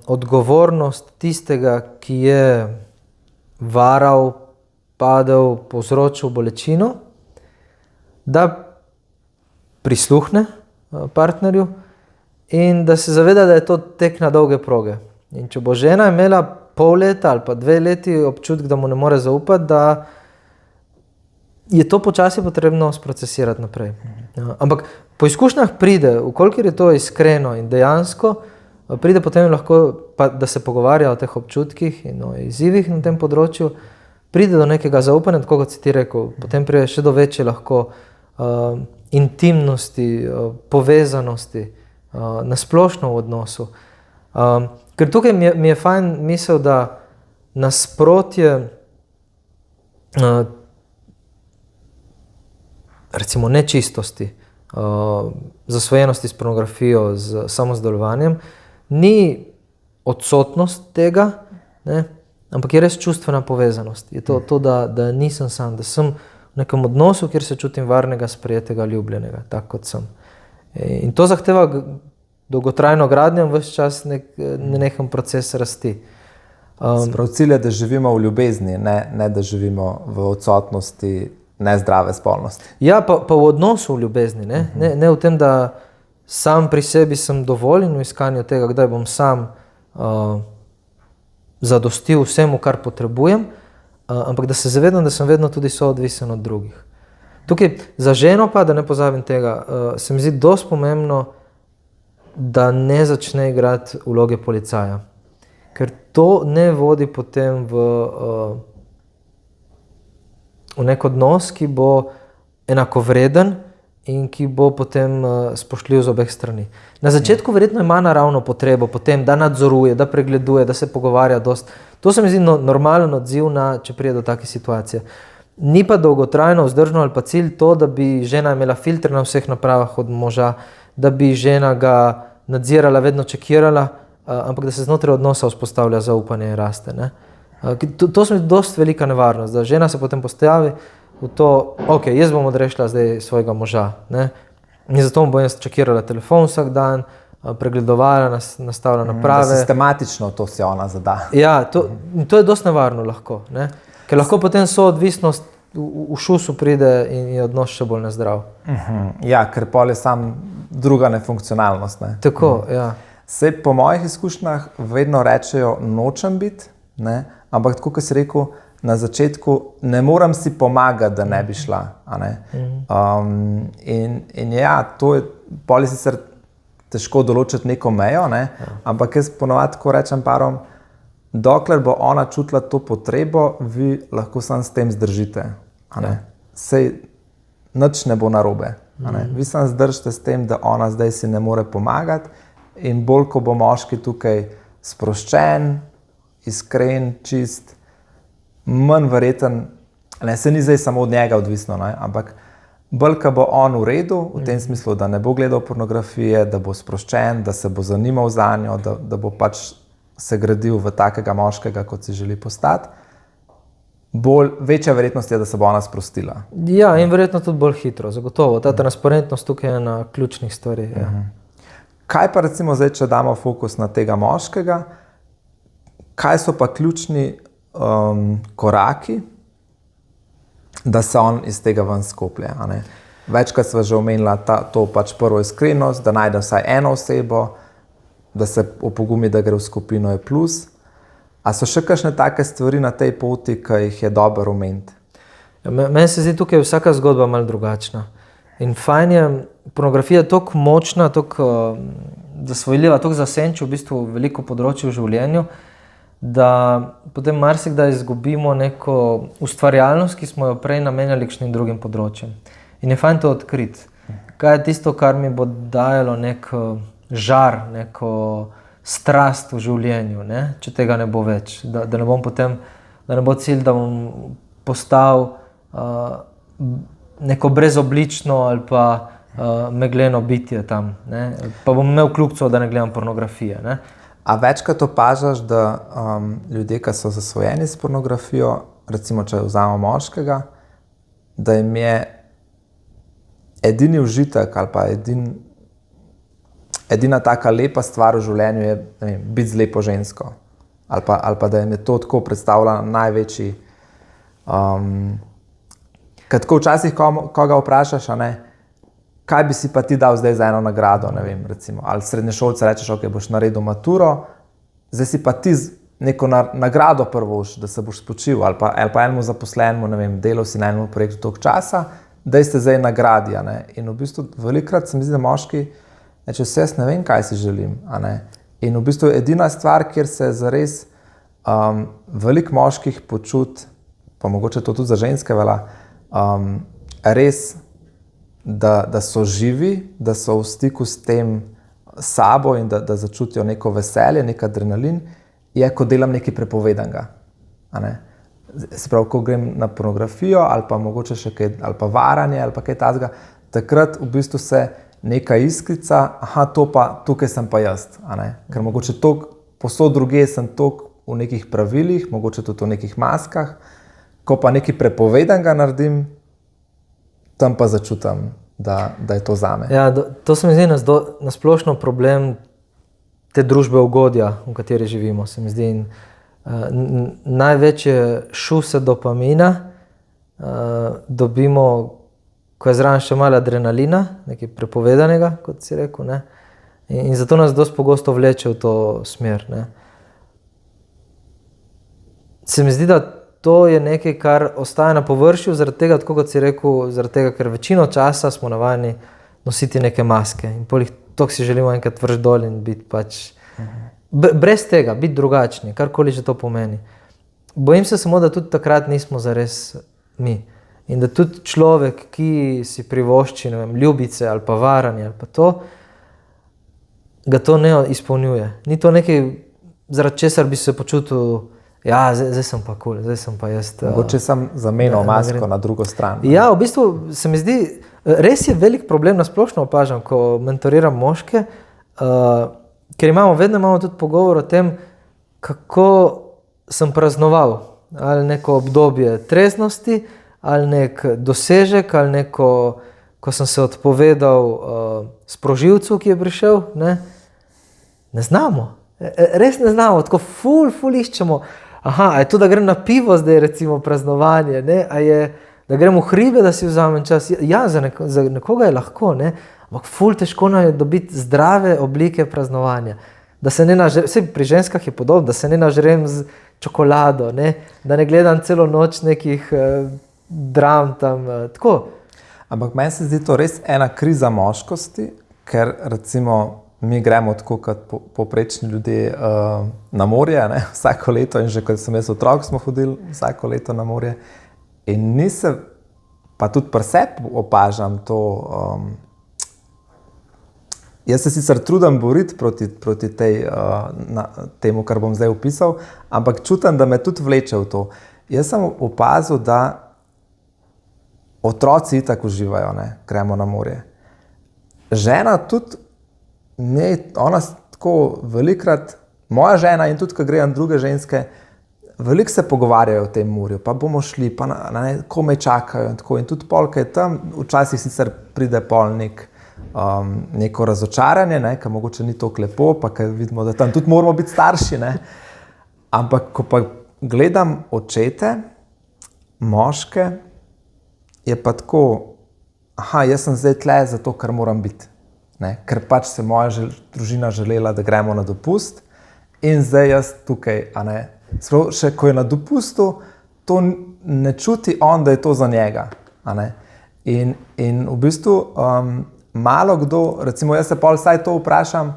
odgovornost tistega, ki je varal, padel, povzročil bolečino, da prisluhne partnerju in da se zaveda, da je to tek na dolge proge. In če bo žena imela pol leta ali pa 2 leti občutek, da mu ne more zaupati, da je to počasi potrebno sprocesirati naprej. Ampak po izkušnjah pride, vkolikor je to iskreno in dejansko, pride potem lahko, da se pogovarja o teh občutkih in o izzivih na tem področju, pride do nekega zaupanja, tako kot si ti rekel, potem pride še do večje lahko intimnosti, povezanosti, nasplošno v odnosu. Ker tukaj mi je fajn misel, da nasprotje recimo nečistosti, zasvojenosti s pornografijo, z samozadovoljevanjem, ni odsotnost tega, ne? Ampak je res čustvena povezanost. Je to da nisem sam, da sem v nekem odnosu, kjer se čutim varnega, sprejetega, ljubljenega, tako kot sem. In to zahteva dolgotrajno gradnjo, ves čas nenehen proces rasti. Sprav cilj je, da živimo v ljubezni, ne da živimo v odsotnosti nezdrave spolnosti. Ja, pa v odnosu v ljubezni, ne v tem, da sam pri sebi sem dovoljen v iskanju tega, kdaj bom sam zadostil vsemu, kar potrebujem, ampak da se zavedam, da sem vedno tudi soodvisen od drugih. Tukaj za ženo pa, da ne pozabim tega, se mi zdi dosti pomembno, da ne začne igrati vloge policaja. Ker to ne vodi potem v nek odnos, ki bo enakovreden in ki bo potem spoštljiv z obeh strani. Na začetku verjetno ima naravno potrebo potem, da nadzoruje, da pregleduje, da se pogovarja dost. To se mi zdi normalen odziv, če pride do take situacije. Ni pa dolgotrajno, vzdržno ali pa cilj to, da bi žena imela filter na vseh napravah od moža, da bi žena ga nadzirala, vedno čekirala, ampak da se znotraj odnosa vzpostavlja zaupanje in raste. Ne? To se mi zdi dost velika nevarnost, da žena se potem postavi v to, ok, jaz bom odrešila zdaj svojega moža. Ne? In zato bom jaz čekirala telefon vsak dan, pregledovala, nastavila naprave. Da sistematično to se ona zada. Ja, to je dost nevarno lahko. Ne? Ker lahko potem soodvisnost v šusu pride in je odnos še bolj nezdrav. Ja, ker pol je sam druga nefunkcionalnost. Ne? Tako, ja. Sej po mojih izkušnjah vedno rečejo, nočem biti, ne? Ampak tako, kot si rekel, na začetku ne moram si pomagati, da ne bi šla. A ne? In ja, to je pol je sicer težko določiti neko mejo, ne? Ampak jaz ponovadi tako rečem parom, dokler bo ona čutila to potrebo, vi lahko sam s tem zdržite. Sej nič ne bo narobe. Vi sam zdržite s tem, da ona zdaj si ne more pomagati in bolj, ko bo moški tukaj sproščen, iskren, čist, manj verjeten, se ni zdaj samo od njega odvisno, ne? Ampak bolj, ko bo on v redu, v tem smislu, da ne bo gledal pornografije, da bo sproščen, da se bo zanimal za njo, da bo pač se gradil v takega moškega, kot si želi postati, večja verjetnost je, da se bo ona sprostila. Ja, in verjetno tudi bolj hitro, zagotovo. Ta transparentnost tukaj je ena ključnih stvari. Ja. Kaj pa recimo zdaj, če damo fokus na tega moškega, kaj so pa ključni koraki, da se on iz tega ven skoplje? Večkrat sva že omenila to pač prvo iskrenost, da najde vsaj eno osebo, da se opogumi, da gre v skupino je plus. A so še kakšne take stvari na tej poti, ki jih je dobro omeniti? Ja, meni se zdi tukaj vsaka zgodba malo drugačna. In fajn je, pornografija je toliko močna, toliko zasvojljiva, toliko zasenči v bistvu veliko področje v življenju, da potem marsikdaj izgubimo neko ustvarjalnost, ki smo jo prej namenjali kakšnim drugim področjem. In je fajn to odkriti. Kaj je tisto, kar mi bo dajalo nek žar, neko strast v življenju, ne? Če tega ne bo več. Da ne bom potem, da ne bo cilj, da bom postal neko brezoblično ali pa megleno bitje tam. Ne? Pa bom imel kljubco, da ne gledam pornografije. Ne? A večkrat opažaš, da ljudje, ki so zasvojeni s pornografijo, recimo če vzamemo moškega, da jim je edini užitek ali pa edina taka lepa stvar v življenju je biti z lepo žensko. Ali pa da jim je to tako predstavlja največji... Kad tako včasih koga vprašaš, kaj bi si pa ti dal zdaj za eno nagrado, ne vem, recimo. Ali srednješolce rečeš, ok, boš naredil maturo, zdaj si pa ti neko nagrado prvoš, da se boš spočil, ali pa enemu zaposlenemu, ne vem, delal si na enemu projektu toliko časa, da ste zdaj nagradi. In v bistvu velikokrat se mi zdi, da moški če jaz ne vem, kaj si želim. In v bistvu edina stvar, kjer se zares veliko moških počuti, pa mogoče to tudi za ženske velja, res, da so živi, da so v stiku s tem sabo in da začutijo neko veselje, nek adrenalin, je, ko delam nekaj prepovedanega. Se pravi, ko grem na pornografijo ali pa mogoče še kaj, ali pa varanje, ali pa kaj takega, takrat v bistvu se neka iskrica, tukaj sem pa jaz. Ker mogoče posod druge sem toliko v nekih pravilih, mogoče tudi v nekih maskah, ko pa nekaj prepovedanega naredim, tam pa začutim, da je to zame. Ja, to se mi zdi nasplošno problem te družbe ugodja, v kateri živimo. Se mi zdi največje šuse dopamina dobimo, ko je zraven še malo adrenalina, nekaj prepovedanega, kot si rekel, ne? In zato nas dosti pogosto vleče v to smer, ne? Se mi zdi, da to je nekaj, kar ostaja na površju, zaradi tega, tako kot si rekel, zaradi tega, ker večino časa smo navajeni nositi neke maske in polih toliko si želimo enkrat vrš dol in biti pač brez tega, biti drugačni, karkoli že to pomeni. Bojim se samo, da tudi takrat nismo zares mi. In da tudi človek, ki si privošči, ne vem, ljubice ali pa varanje ali pa to, ga to ne izpolnjuje. Ni to nekaj, zaradi česar bi se počutil, ja, zdaj sem pa cool, zdaj sem pa jaz. Mogoče sem zamenjal masko na drugo stran. Ja, v bistvu se mi zdi, res je velik problem, nasplošno opažam, ko mentoriram moške, ker imamo tudi pogovor o tem, kako sem praznoval, ali neko obdobje treznosti, ali nek dosežek, ali neko, ko sem se odpovedal sprožilcu, ki je prišel, ne? Ne znamo, res ne znamo, tako ful iščemo. Aha, a je to, da grem na pivo zdaj, recimo praznovanje, ne? A je, da grem v hribe, da si vzamem čas. Ja, za nekoga je lahko, ne? Ampak ful težko nam je dobiti zdrave oblike praznovanja. Da se ne nažrem, vse pri ženskah je podobno, da se ne nažrem z čokolado, ne? Da ne gledam celo noč nekih dram tam, tako. Ampak meni se zdi to res ena kriza moškosti, ker recimo mi gremo tako kot povprečni ljudje na morje, ne, vsako leto in že kot sem jaz otrok, smo hodili vsako leto na morje in nisem, pa tudi pri sebi opažam to, jaz se sicer trudim boriti proti temu, kar bom zdaj opisal, ampak čutim, da me tudi vleče v to. Jaz sem opazil, da otroci itak uživajo, ne, gremo na morje. Žena tudi, ne, ona tako velikrat, moja žena in tudi, ko grejo druge ženske, veliko se pogovarjajo o tem morju, pa bomo šli, pa ko me čakajo in tako. In tudi polka je tam, včasih sicer pride pol neko razočaranje, ne, ker mogoče ni toliko lepo, pa ker vidimo, da tam tudi moramo biti starši, ne. Ampak, ko pa gledam očete, moške, je pa tako, aha, jaz sem zdaj tle zato, ker moram biti. Ne, ker pač se moja družina želela, da gremo na dopust in zdaj jaz tukaj, a ne. Sprav, še ko je na dopustu, to ne čuti on, da je to za njega, a ne. In v bistvu malo kdo, recimo jaz se pol vsaj to vprašam,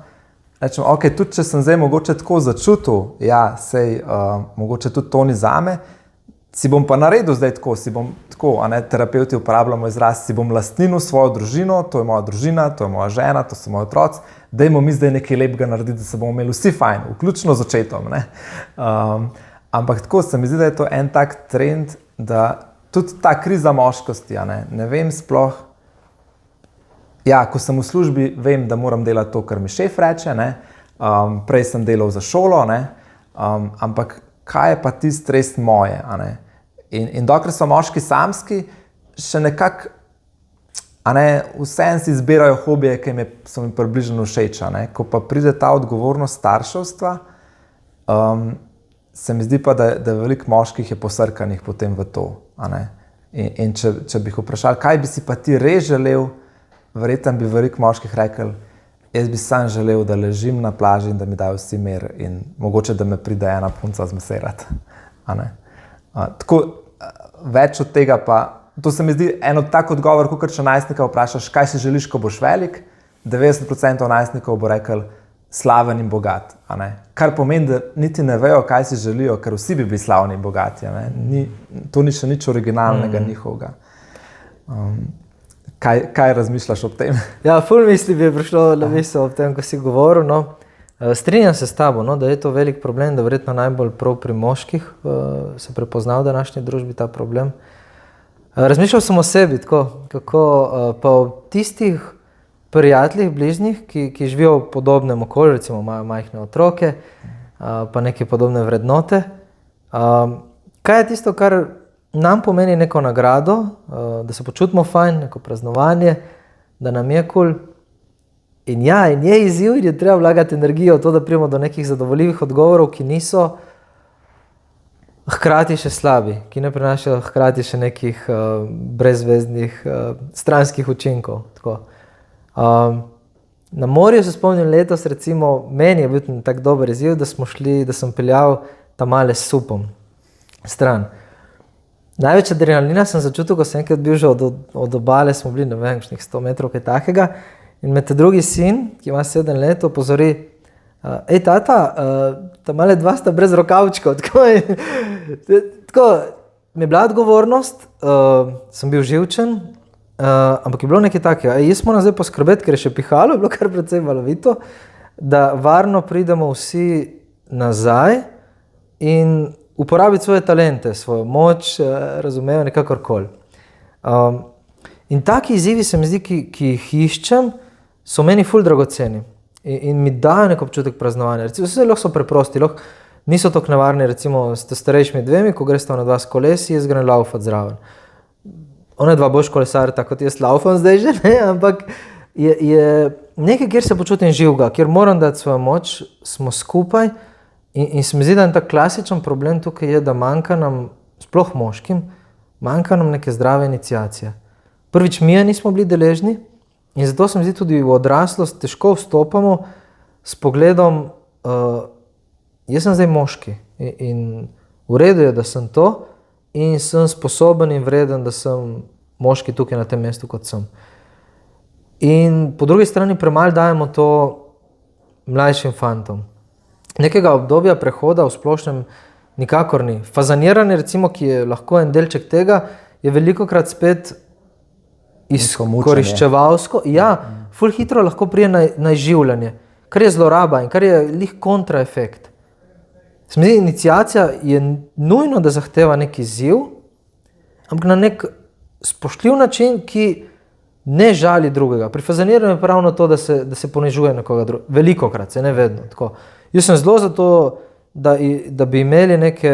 rečem, ok, tudi če sem zdaj mogoče tako začutil, ja, sej mogoče tudi to ni zame, si bom pa naredil zdaj tako, si bom tako, a ne, terapevti uporabljamo izraz, si bom lastninil svojo družino, to je moja družina, to je moja žena, to so moji otroci, dajmo mi zdaj nekaj lepega narediti, da se bomo imeli vsi fajn, vključno z očetom, ne. Ampak tako se mi zdi, da je to en tak trend, da tudi ta kriza moškosti, a ne vem sploh, ja, ko sem v službi, vem, da moram delati to, kar mi šef reče, ne, prej sem delal za šolo, ne, ampak kaj je pa tisto res moje, a ne. In dokler so moški samski, še nekako, a ne, vseeno si izbirajo hobije, ki so mi približno všeč, a ne. Ko pa pride ta odgovornost starševstva, se mi zdi pa, da veliko moških je posrkanih potem v to, a ne. In če bi jih vprašali, kaj bi si pa ti res želel, verjetno bi veliko moških rekel, jaz bi sam želel, da ležim na plaži in da mi dajo vsi mir in mogoče, da me pride ena punca zmeserati, a ne. Tako, več od tega pa, to se mi zdi eno tak odgovor, kot če najstnika vprašaš, kaj si želiš, ko boš velik, 90% najstnikov bo rekel slaven in bogat, a ne. Kar pomeni, da niti ne vejo, kaj si želijo, ker vsi bi bili slavni in bogati, a ne. To ni še nič originalnega njihovega. Kaj razmišljaš ob tem? Ja, ful misli bi prišlo na misel ob tem, ko si govoril, no. Strinjam se s tabo, no, da je to velik problem, da verjetno najbolj prav pri moških se prepozna v današnji družbi ta problem. Razmišljal sem o sebi, tako, kako pa o tistih prijateljih, bližnjih, ki živijo v podobnem okolju, recimo imajo majhne otroke, pa neke podobne vrednote. Kaj je tisto, kar nam pomeni neko nagrado, da se počutimo fajn, neko praznovanje, da nam je kul. In ja, in je izziv, in je treba vlagati energijo v to, da pridemo do nekih zadovoljivih odgovorov, ki niso hkrati še slabi, ki ne prinašajo hkrati še nekih brezvezdnih stranskih učinkov. Na morju se spomnim letos, recimo, meni je bil tak dober izziv, da sem peljal tamale s supom stran. Največ adrenalina sem začutil, ko sem enkrat bil že od obale, smo bili, ne vem, 100 metrov kaj takega, in me te drugi sin, ki ima 7 let, opozori, ej tata, tamale 2 sta brez rokavčkov. Tako mi je bila odgovornost, sem bil živčen, ampak je bilo nekaj takega. Jaz moram zdaj poskrbeti, ker je še pihalo, je bilo kar precej valovito, da varno pridemo vsi nazaj in uporabiti svoje talente, svojo moč, razumejo nekakorkoli. In taki izzivi se mi zdi, ki jih iščem, so meni ful dragoceni in mi dajo nek občutek praznovanja. Recimo, vse lahko so preprosti, lahko niso tako nevarni, recimo ste starejšimi dvemi, ko greste na 2 s kolesi, jaz grem laufat zraven. Ona 2 boš kolesar, tako kot jaz laufam zdaj že, ne? Ampak je nekaj, kjer se počutim živega, kjer moram dati svojo moč, smo skupaj in se mi zdi, da je tak klasičen problem tukaj je, da manjka nam, sploh moškim, manjka nam neke zdrave iniciacije. Prvič, mi nismo bili deležni in zato se mi zdi tudi v odraslost težko vstopamo s pogledom, jaz sem zdaj moški in v redu je, da sem to in sem sposoben in vreden, da sem moški tukaj na tem mestu, kot sem. In po drugi strani premalo dajemo to mlajšim fantom. Nekega obdobja prehoda v splošnem nikakor ni. Fazaniranje, recimo, ki je lahko en delček tega, je velikokrat spet izkoriščevalsko. Ja, ful hitro lahko prije na izživljanje, kar je zloraba in kar je lih kontraefekt. Se mi zdi, iniciacija je nujno, da zahteva nek izziv, ampak na nek spoštljiv način, ki ne žali drugega. Pri fazaniranju je pravno to, da se ponižuje nekoga drugega. Velikokrat, se ne vedno. Tako. Jaz sem zelo za to, da bi imeli neke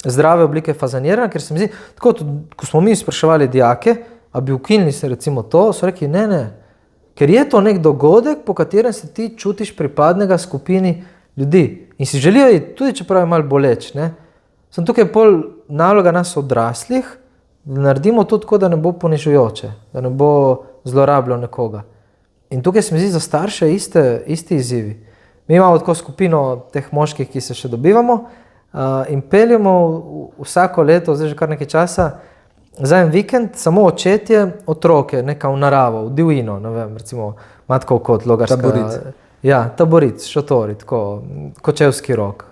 zdrave oblike fazaniranja, ker se mi zdi, tako, ko smo mi spraševali dijake, a bi ukinili se recimo to, so rekli ne. Ker je to nek dogodek, po katerem se ti čutiš pripadnega skupini ljudi. In si želijo tudi, čeprav je malo boleč, ne. Sem tukaj pol naloga nas odraslih, da naredimo to tako, da ne bo ponižujoče, da ne bo zlorabljal nekoga. In tukaj se mi zdi za starše isti izzivi. Mi imamo tako skupino teh moških, ki se še dobivamo in peljemo vsako leto, zdaj že kar nekaj časa, za en vikend samo očetje, otroke, neka v naravo, v divjino, ne vem, recimo Matkov kot, Logarska. Taborit. Ja, Taborit, šotori, tako, Kočevski rok,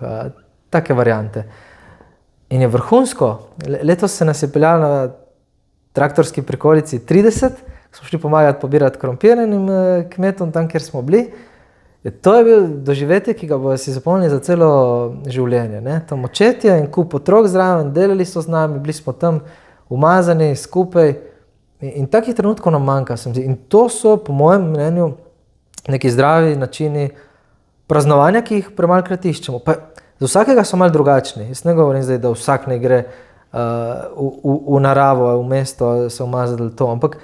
take variante. In je vrhunsko. Letos se nas je peljalo na traktorski prikolici 30, smo šli pomagati pobirati krompirjenim kmetom tam, kjer smo bili. To je bil doživetje, ki ga bodo si zapomnili za celo življenje. Ne? Tam očetje in kup otrok zraven, delali so z nami, bili smo tam umazani skupaj in takih trenutkov nam manjka. In to so, po mojem mnenju, neki zdravi načini praznovanja, ki jih premalokrat iščemo. Pa za vsakega so malo drugačni. Jaz ne govorim zdaj, da vsak ne gre v naravo, v mesto se umazati to, ampak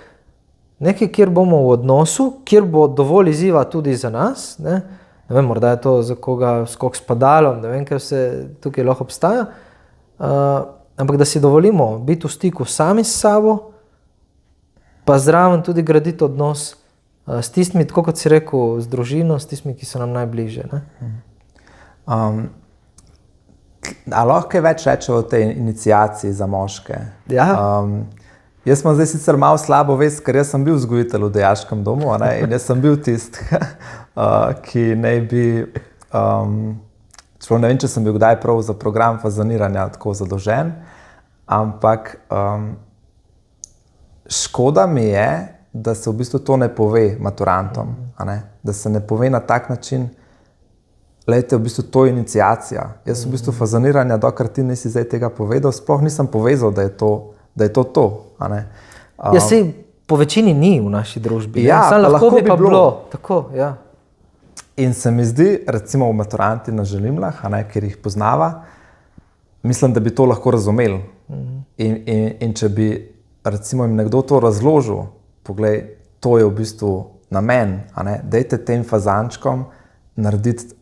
nekaj, kjer bomo v odnosu, kjer bo dovolj izziva tudi za nas, ne vem, morda je to za koga skok s padalom, ne vem, kaj vse tukaj lahko obstaja, ampak da si dovolimo biti v stiku sami s sabo, pa zraven tudi graditi odnos s tistimi, tako kot si rekel, z družino, s tistimi, ki so nam najbližje. Ne? A lahko kaj več rečejo o tej iniciaciji za moške? Ja. Jaz imam zdaj sicer malo slabo vest, ker jaz sem bil vzgojitelj v dijaškem domu, ne? In jaz sem bil tist, ki naj bi, čeprav ne vem, če sem bil kdaj prav za program fazaniranja tako zadolžen, ampak škoda mi je, da se v bistvu to ne pove maturantom, da se ne pove na tak način, glejte, v bistvu to je iniciacija. Jaz v bistvu fazaniranja, dokler ti nisi zdaj tega povedal, sploh nisem povezal, da je to. Ja, sej po večini ni v naši družbi. Ja, lahko bi pa bilo. Tako, ja. In se mi zdi, recimo v maturanti na Želimlah, ker jih poznava, mislim, da bi to lahko razumeli. In če bi recimo jim nekdo to razložil, poglej, to je v bistvu namen, dajte tem fazančkom narediti,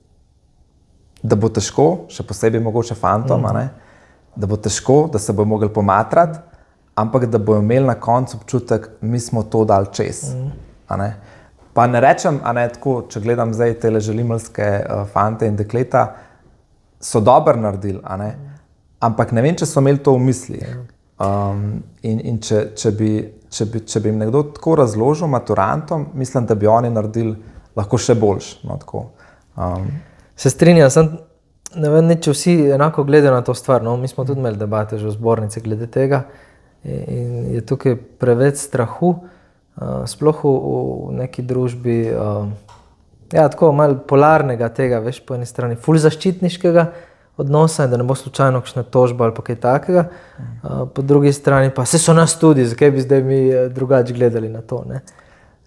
da bo težko, še posebej mogoče fantom, da bo težko, da se bo mogli pomatrati, ampak da bo imeli na koncu občutek, mi smo to dali čez. Pa ne rečem, tako, če gledam zdaj te želimalske fante in dekleta, so dobro naredili, ampak ne vem, če so imeli to v misli. In če bi jim nekdo tako razložil maturantom, mislim, da bi oni naredili lahko še boljš. Se strinjam, ne vem, če vsi enako gledajo na to stvar. Mi smo tudi imeli debate že v zbornici glede tega in je tukaj preveč strahu, sploh v neki družbi, tako malo polarnega tega, veš, po eni strani ful zaščitniškega odnosa, da ne bo slučajno kakšna tožba ali pa kaj takega, po drugi strani pa se so nas tudi, zakaj bi zdaj mi drugače gledali na to.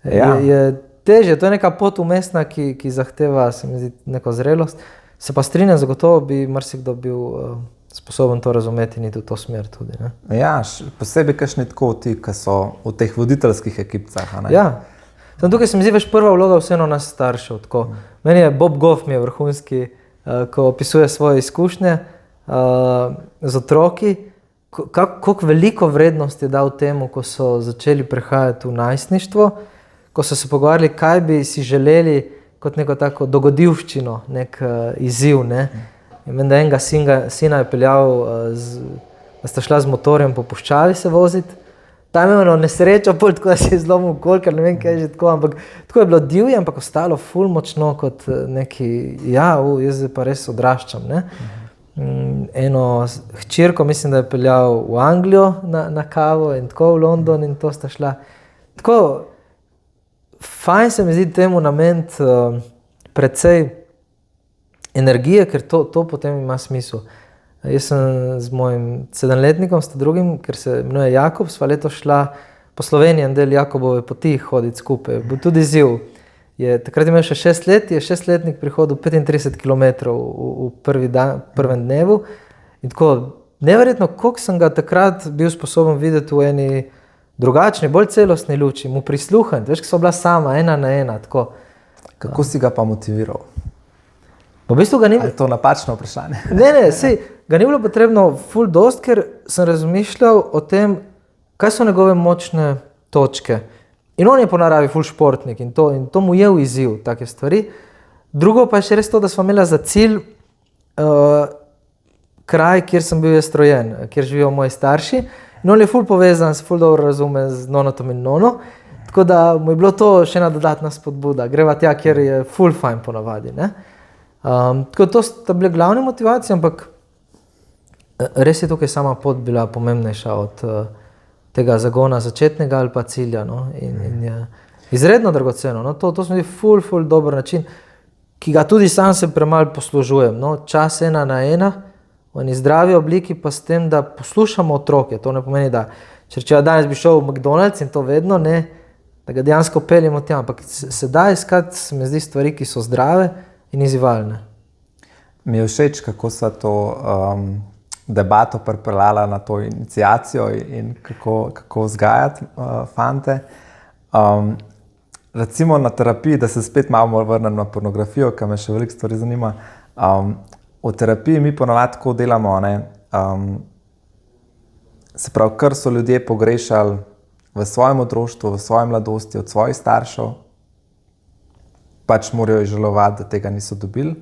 Je težje, to je neka pot umestna, ki zahteva, se mi zdi, neko zrelost. Se pa strinjam, zagotovo bi marsikdo bil sposoben to razumeti in iti v to smer tudi. Ja, posebej kakšni tako ti, ki so v teh voditeljskih ekipcah. Ja, tukaj se mi zdi veš prva vloga vseeno nas staršev. Tako. Meni je Bob Goff mi je vrhunski, ko opisuje svoje izkušnje z otroki, kako veliko vrednost je dal temu, ko so začeli prehajati v najstništvo, ko so se pogovarjali, kaj bi si želeli kot neko tako dogodivščino, nek izziv. In vem, da enega sina je peljal, da sta šla z motorjem po puščavi se voziti. Tam je imelo nesrečo, tako da si je zlomil kolkar, ne vem kaj že tako, ampak tako je bilo divje, ampak ostalo ful močno kot neki, jaz pa res odraščam. Eno hčerko mislim, da je peljal v Anglijo na kavo in tako v London in to sta šla. Tako, fajn se mi zdi temu nameniti precej energije, ker to potem ima smisel. Jaz sem z mojim 7-letnikom, s drugim, ker se imenuje Jakob, sva letos šla po Sloveniji en del Jakobove poti hoditi skupaj. Bil tudi izziv. Takrat imel še 6 let, je 6-letnik prihodil 35 km v prvem dnevu. In tako neverjetno, koliko sem ga takrat bil sposoben videti v eni drugačni, bolj celostni luči, mu prisluhniti. Veš, ki so bila sama, ena na ena. Tako. Kako si ga pa motiviral? V bistvu ga ni... Ali je to napačno vprašanje? Ne, ga ni bilo potrebno ful dost, ker sem razmišljal o tem, kaj so njegove močne točke. In on je po naravi ful športnik in to mu je v izziv, take stvari. Drugo pa je še res to, da smo imeli za cilj kraj, kjer sem bil jaz rojen, kjer živijo moji starši. In on je ful povezan, se ful dobro razume z nonotom in nono, tako da mu je bilo to še ena dodatna spodbuda. Greva tja, kjer je ful fajn ponavadi, tako to sta bile glavne motivacije, ampak res je tukaj sama pot bila pomembnejša od tega zagona začetnega ali pa cilja. In je izredno dragoceno. To smo bili ful dober način, ki ga tudi sam se premalo poslužujem. Čas 1:1, v eni zdravi obliki, pa s tem, da poslušamo otroke. To ne pomeni, da če danes bi šel v McDonald's in to vedno, ne, da ga dejansko peljemo tja, ampak se da iskati, se mi zdi, stvari, ki so zdrave in izzivalne. Mi je všeč, kako so to debato pripeljala na to iniciacijo in kako vzgajati fante. Recimo na terapiji, da se spet malo vrnem na pornografijo, ker me še veliko stvari zanima. V terapiji mi ponovadi tako delamo, se pravi, kar so ljudje pogrešali v svojem otroštvu, v svoji mladosti, od svojih staršev, pač morajo žalovati, da tega niso dobili.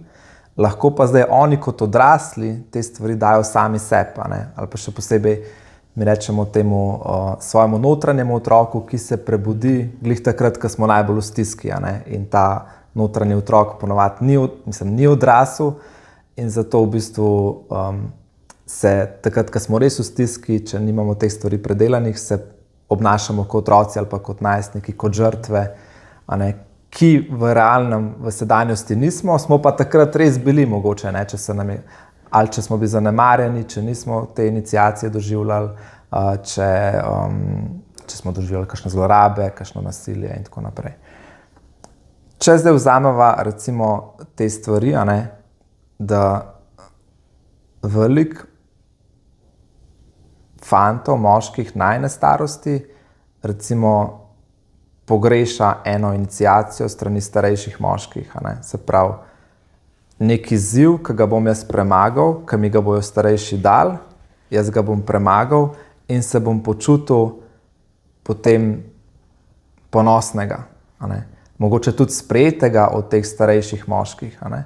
Lahko pa zdaj oni kot odrasli te stvari dajo sami sebi, ali pa še posebej mi rečemo temu svojemu notranjemu otroku, ki se prebudi glih takrat, ko smo najbolj v stiski, in ta notranji otrok ponovadi ni odrasel in zato v bistvu se takrat, ko smo res v stiski, če nimamo teh stvari predelanih, se obnašamo kot otroci ali pa kot najstniki, kot žrtve, ki v realnem, v sedanjosti nismo, smo pa takrat res bili mogoče, če smo bili zanemarjeni, če nismo te iniciacije doživljali, če smo doživljali kakšne zlorabe, kakšno nasilje in tako naprej. Če zdaj vzameva recimo te stvari, da veliko fantov, moških najne starosti, recimo pogreša eno iniciacijo strani starejših moških. Se pravi, nek izziv, ki ga bom jaz premagal, ki mi ga bojo starejši dali jaz ga bom premagal in se bom počutil potem ponosnega, a ne. Mogoče tudi sprejetega od teh starejših moških, a ne.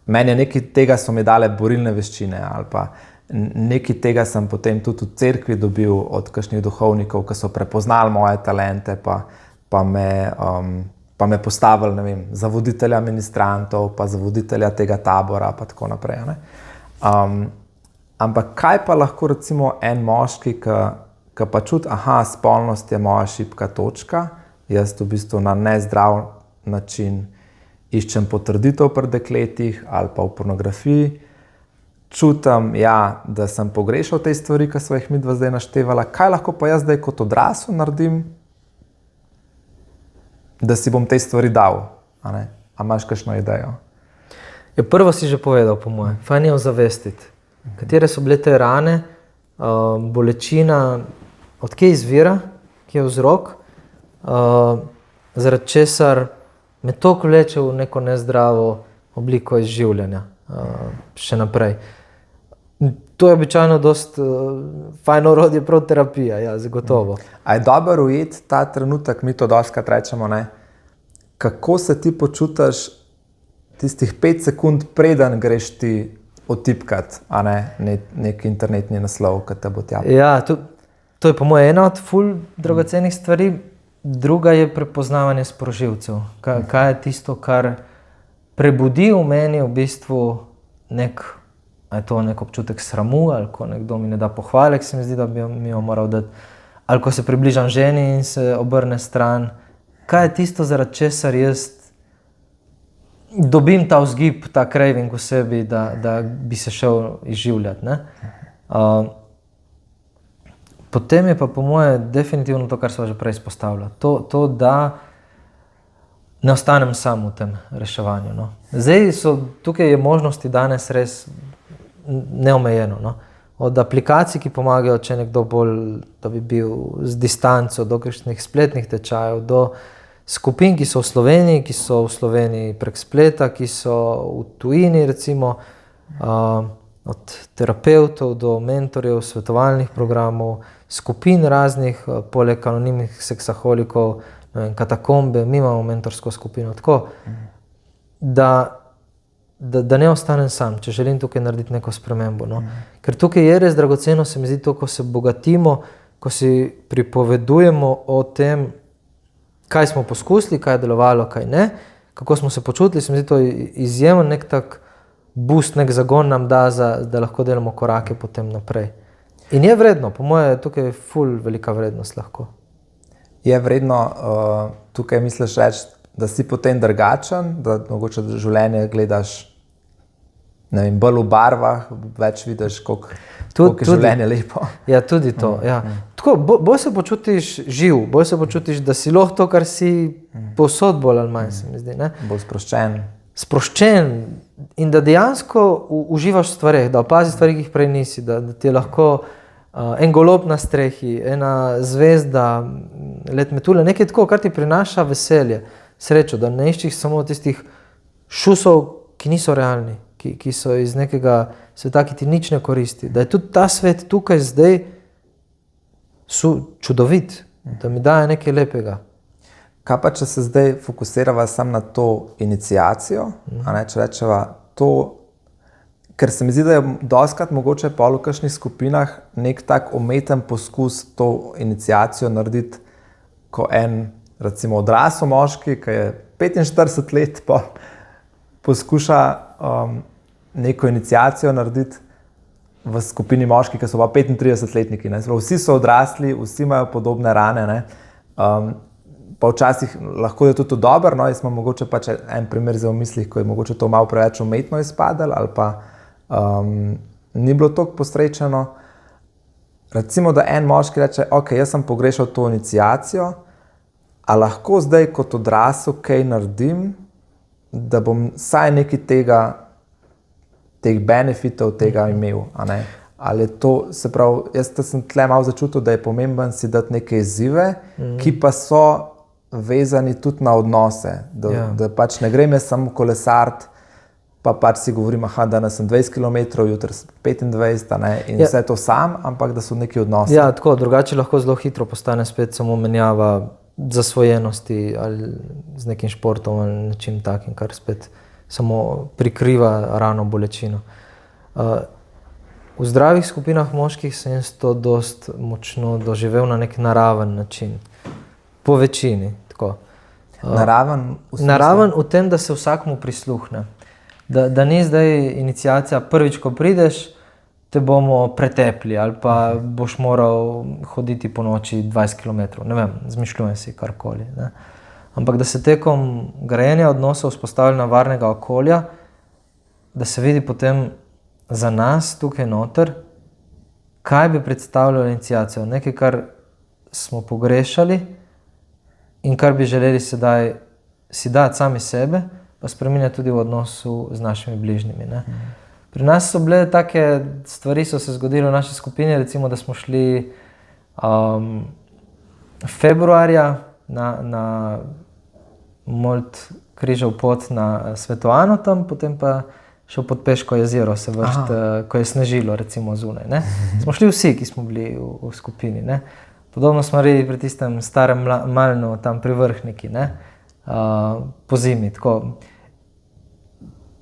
Meni je nekaj tega so mi dale borilne veščine ali pa nekaj tega sem potem tudi v cerkvi dobil od kakšnih duhovnikov, ki so prepoznali moje talente pa me postavili, ne vem, za voditelja ministrantov, pa za voditelja tega tabora, pa tako naprej. Ne? Ampak kaj pa lahko recimo en moški, ki pa čuti, spolnost je moja šibka točka, jaz v bistvu na nezdrav način iščem potrditev pri dekletih ali pa v pornografiji, čutim, da sem pogrešal te stvari, ki so jih midva zdaj naštevala, kaj lahko pa jaz zdaj kot odrasel naredim, da si bom te stvari dal, a ne? A imaš kakšno idejo? Prvo si že povedal, po mojem. Fajn je ozavestiti. Katere so bile te rane, bolečina, od kje izvira, kje je vzrok, zaradi česar me toliko vleče v neko nezdravo obliko izživljanja še naprej. To je običajno dosti fajno orodje prav terapija, zagotovo. A je dobro ujeti ta trenutek, mi to dostikrat rečemo, ne? Kako se ti počutiš tistih 5 sekund, preden greš ti otipkat, a ne nek internetni naslov, ki te bo tja. To je po moje ena od ful dragocenih stvari, druga je prepoznavanje sprožilcev. Kaj je tisto, kar prebudi v meni v bistvu nek občutek sramu, ali ko nekdo mi ne da pohvale, ki se mi zdi, da bi mi jo moral dati, ali ko se približam ženi in se obrne stran. Kaj je tisto, zaradi česar jaz dobim ta vzgib, ta craving v sebi, da bi se šel izživljati, ne? Potem je pa po moje definitivno to, kar sva že prej izpostavila. To, da ne ostanem sam v tem reševanju, no. Zdaj tukaj je možnosti danes res neomejeno, no. Od aplikacij, ki pomagajo, če nekdo bolj, da bi bil z distanco, do kakšnih spletnih tečajev, do skupin, ki so v Sloveniji prek spleta, ki so v tujini, recimo, od terapevtov do mentorjev, svetovalnih programov, skupin raznih, poleg anonimnih seksaholikov, katakombe, mi imamo mentorsko skupino, tako, da ne ostanem sam, če želim tukaj narediti neko spremembo. No. Ker tukaj je res dragoceno, se mi zdi to, ko se bogatimo, ko si pripovedujemo o tem, kaj smo poskusili, kaj je delovalo, kaj ne, kako smo se počutili, se mi zdi to izjemen nek tak boost, nek zagon nam da, da lahko delamo korake potem naprej. In je vredno, po moje tukaj je ful velika vrednost lahko. Je vredno tukaj misliš reči, da si potem drugačen, da mogoče življenje gledaš, ne vem, bolj v barvah, več vidiš, koliko je življenje lepo. Ja, tudi to. Tako, bolj se počutiš živ, bolj se počutiš, da si lahko to, kar si povsod bolj ali manj, se mi zdi, ne? Bolj sproščen. Sproščen in da dejansko uživaš v stvareh, da opaziš stvari, ki jih prej nisi, da ti je lahko en golob na strehi, ena zvezda, let metule, nekaj tako, kar ti prinaša veselje, srečo, da ne iščeš samo tistih šusov, ki niso realni, ki so iz nekega sveta, ki ti nič ne koristi. Da je tudi ta svet tukaj zdaj čudovit, da mi daje nekaj lepega. Kaj pa, če se zdaj fokusirava samo na to iniciacijo, a ne, če rečeva to, ker se mi zdi, da je dostikrat mogoče pol v kakšnih skupinah nek tak umeten poskus to iniciacijo narediti, ko en, recimo odrasel moški, ki je 45 let, poskuša neko iniciacijo narediti v skupini moških, ki so pa 35-letniki. Vsi so odrasli, vsi imajo podobne rane, ne? Pa včasih lahko je tudi to dobro, no, jaz imam mogoče pač en primer zdaj v mislih, ko je mogoče to malo preveč umetno izpadalo ali pa ni bilo toliko posrečeno. Recimo, da en moški reče, ok, jaz sem pogrešal to iniciacijo, a lahko zdaj kot odrasel kaj naredim, da bom vsaj nekaj teh benefitov tega imel, a ne? Ali je to, se pravi, jaz sem tle malo začutil, da je pomemben si dati neke izzive, ki pa so vezani tudi na odnose, da pač ne grem jaz samo kolesariti pa pač si govorim, danes sem 20 km, jutri 25, ne, in vse to sam, ampak da so neki odnosi. Ja, tako, drugače lahko zelo hitro postane spet samo menjava zasvojenosti ali z nekim športom ali nečim takim, kar spet samo prikriva rano bolečino. V zdravih skupinah moških sem jaz to dost močno doživel na nek naraven način. Po večini. Tako. Naraven v tem, da se vsakmu prisluhne. Da ni zdaj iniciacija prvič, ko prideš, te bomo pretepli ali pa boš moral hoditi po noči 20 km. Ne vem, zmišljujem si karkoli. Ne? Ampak da se tekom grajenja odnosov vzpostavlja varnega okolja, da se vidi potem za nas tukaj noter, kaj bi predstavljalo iniciacijo. Nekaj, kar smo pogrešali in kar bi želeli sedaj si dati sami sebe, pa spreminjati tudi v odnosu z našimi bližnjimi. Ne? Pri nas so bile take stvari, so se zgodile v naši skupini, recimo, da smo šli februarja na Molt križev pot na Svetoano tam, potem pa šel pod Peško jezero se vršiti, ko je snežilo, recimo zunaj. Ne? Smo šli vsi, ki smo bili v skupini. Ne? Podobno smo naredili pri tistem starem Malnu, tam pri Vrhniki, ne? Po zimi. Tako,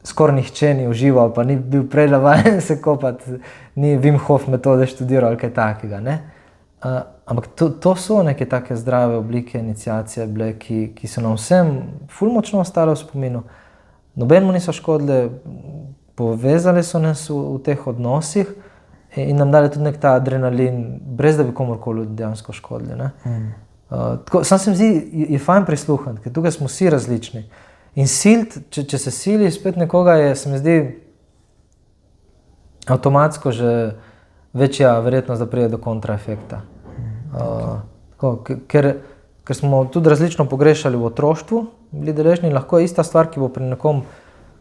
skoraj nihče ni užival, pa ni bil prej navajen se kopati, ni Wim Hof metode študiral ali kaj takega. Ne? Ampak to so neke take zdrave oblike iniciacije bile, ki so nam vsem ful močno ostale v spominu. Nobenemu niso škodile, povezali so nas v teh odnosih in nam dali tudi nek ta adrenalin, brez da bi komorkoli dejansko škodili. Ne? Sam se mi zdi, je fajn prisluhniti, ker tukaj smo vsi različni. In silt, če se sili spet nekoga, je, se mi zdi, avtomatsko že večja verjetnost, da pride do kontraefekta. Ker smo tudi različno pogrešali v otroštvu, bili deležni, lahko je ista stvar, ki bo pri nekom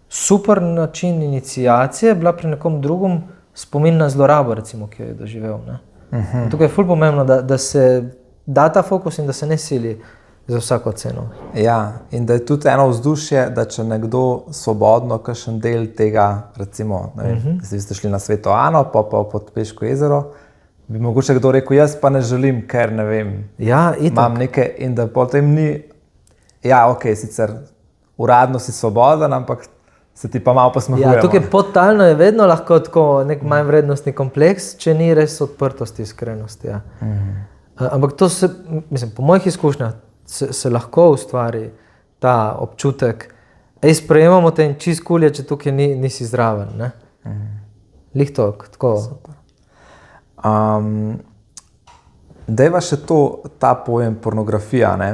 super način iniciacije, bila pri nekom drugom spomin na zlorabo, recimo, ki jo je doživel. Ne? Tukaj je ful pomembno, da se da ta fokus in da se ne sili za vsako ceno. Ja, in da je tudi eno vzdušje, da če nekdo svobodno kakšen del tega, recimo, ne vem, vi ste šli na Svetoano, pa pod Peško jezero, bi mogoče kdo rekel, jaz pa ne želim, ker ne vem, imam nekaj in da potem ni, sicer uradno si svoboden, ampak se ti pa malo posmehujemo. Ja, tukaj podtalno je vedno lahko tako nek manj vrednostni kompleks, če ni res odprtosti, iskrenosti. Ja. Ampak to se, mislim, po mojih izkušnjah se lahko ustvari ta občutek, sprejemamo te in čist kul je, če tukaj nisi zraven. Ne? Lih to, tako. Dejva še ta pojem pornografija, ne?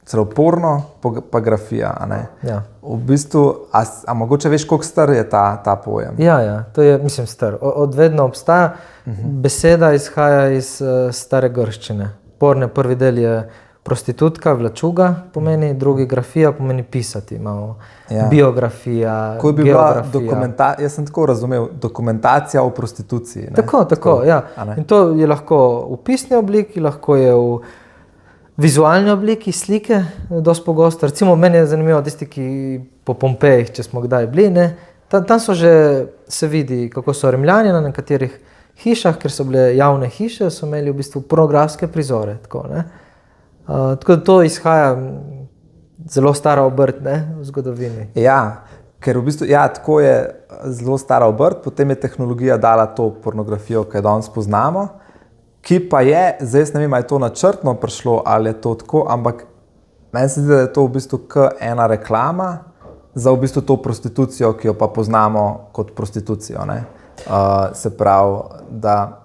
Celo porno, pa grafija, ne? Ja. V bistvu, a mogoče veš, koliko star je ta pojem? Ja, to je, mislim, star. Odvedno obstaja. Beseda izhaja iz stare grščine. Porne, prvi del je prostitutka, vlačuga pomeni, drugi grafija pomeni pisati, imamo biografija, ko je bila jaz sem tako razumel, dokumentacija o prostituciji. Ne? Tako, ja. In to je lahko v pisni obliki, lahko je v vizualni obliki, slike, dosti pogosto. Recimo, meni je zanimivo tisti, ki po Pompejih, če smo kdaj bili, ne? Tam so že, se vidi, kako so Rimljani na nekaterih hišah, ker so bile javne hiše, so imeli v bistvu pornografske prizore. Tako da to izhaja zelo stara obrt, ne, v zgodovini. Ja, ker v bistvu, tako je zelo stara obrt, potem je tehnologija dala to pornografijo, ki jo danes poznamo, ki pa je, zdaj ne vem, ali je to načrtno prišlo ali je to tako, ampak meni se zdi, da je to v bistvu ena reklama za v bistvu to prostitucijo, ki jo pa poznamo kot prostitucijo, ne. Se pravi, da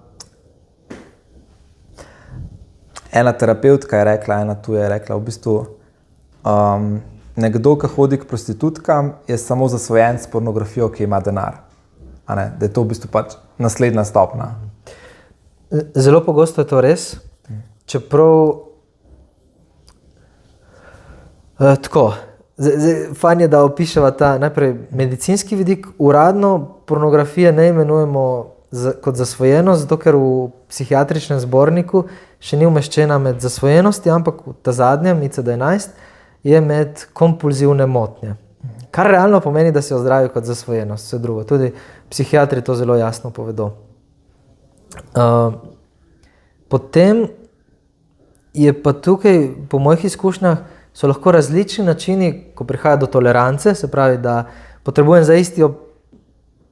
ena terapeutka je rekla, ena tu je rekla, v bistvu nekdo, ki hodi k prostitutkam, je samo zasvojen s pornografijo, ki ima denar. Da je to v bistvu pač naslednja stopnja. Zelo pogosto je to res, čeprav tako. Fajn je, da opiševa ta najprej medicinski vidik. Uradno pornografije ne imenujemo kot zasvojenost, zato ker v psihiatričnem zborniku še ni umeščena med zasvojenosti, ampak ta zadnja, ICD-11, je med kompulzivne motnje. Kar realno pomeni, da se ozdravijo kot zasvojenost, vse drugo. Tudi psihiatri to zelo jasno povedo. Potem je pa tukaj, po mojih izkušnjah, so lahko različni načini, ko prihaja do tolerance, se pravi, da potrebujem za isti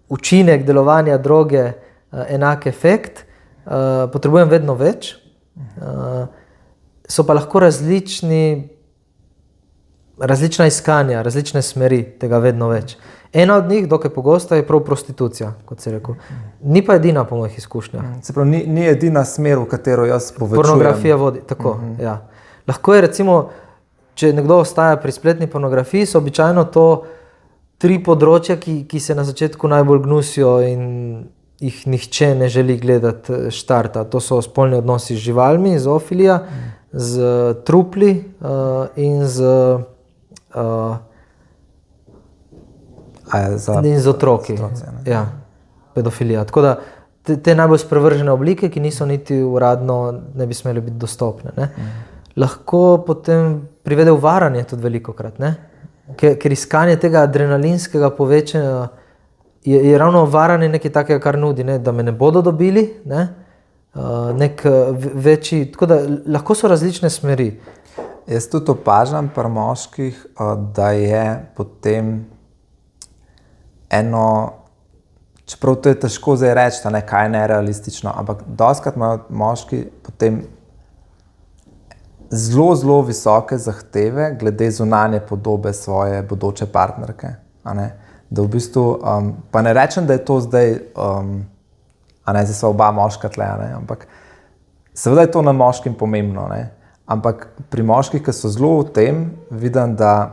učinek delovanja droge enak efekt, potrebujem vedno več. So pa lahko različna iskanja, različne smeri tega vedno več. Ena od njih, dokaj pogosta, je prav prostitucija, kot si rekel. Ni pa edina po mojih izkušnjah. Se pravi, ni edina smer, v katero jaz povečujem. Pornografija vodi, tako, ja. Lahko je recimo, če nekdo ostaja pri spletni pornografiji, so običajno to 3 področja, ki se na začetku najbolj gnusijo in jih nihče ne želi gledati štarta. To so spolni odnosi z živalmi, zoofilija, z trupli in z otroki. Ja, pedofilija. Tako da te najbolj sprevržene oblike, ki niso niti uradno, ne bi smeli biti dostopne. Ne? Lahko potem privede v varanje tudi velikokrat, ne? Ker iskanje tega adrenalinskega povečanja je ravno varanje nekaj takega, kar nudi, ne? Da me ne bodo dobili, ne? Nek večji, tako da lahko so različne smeri. Jaz tudi opažam pri moških, da je potem čeprav to je težko zdaj reči, kaj je nerealistično, ampak dostikrat imajo moški potem zelo visoke zahteve glede zunanje podobe svoje bodoče partnerke. Da v bistvu, pa ne rečem, da je to zdaj, zdaj so oba moška tle, ampak seveda je to na moškim pomembno, ampak pri moških, ki so zelo v tem, vidim, da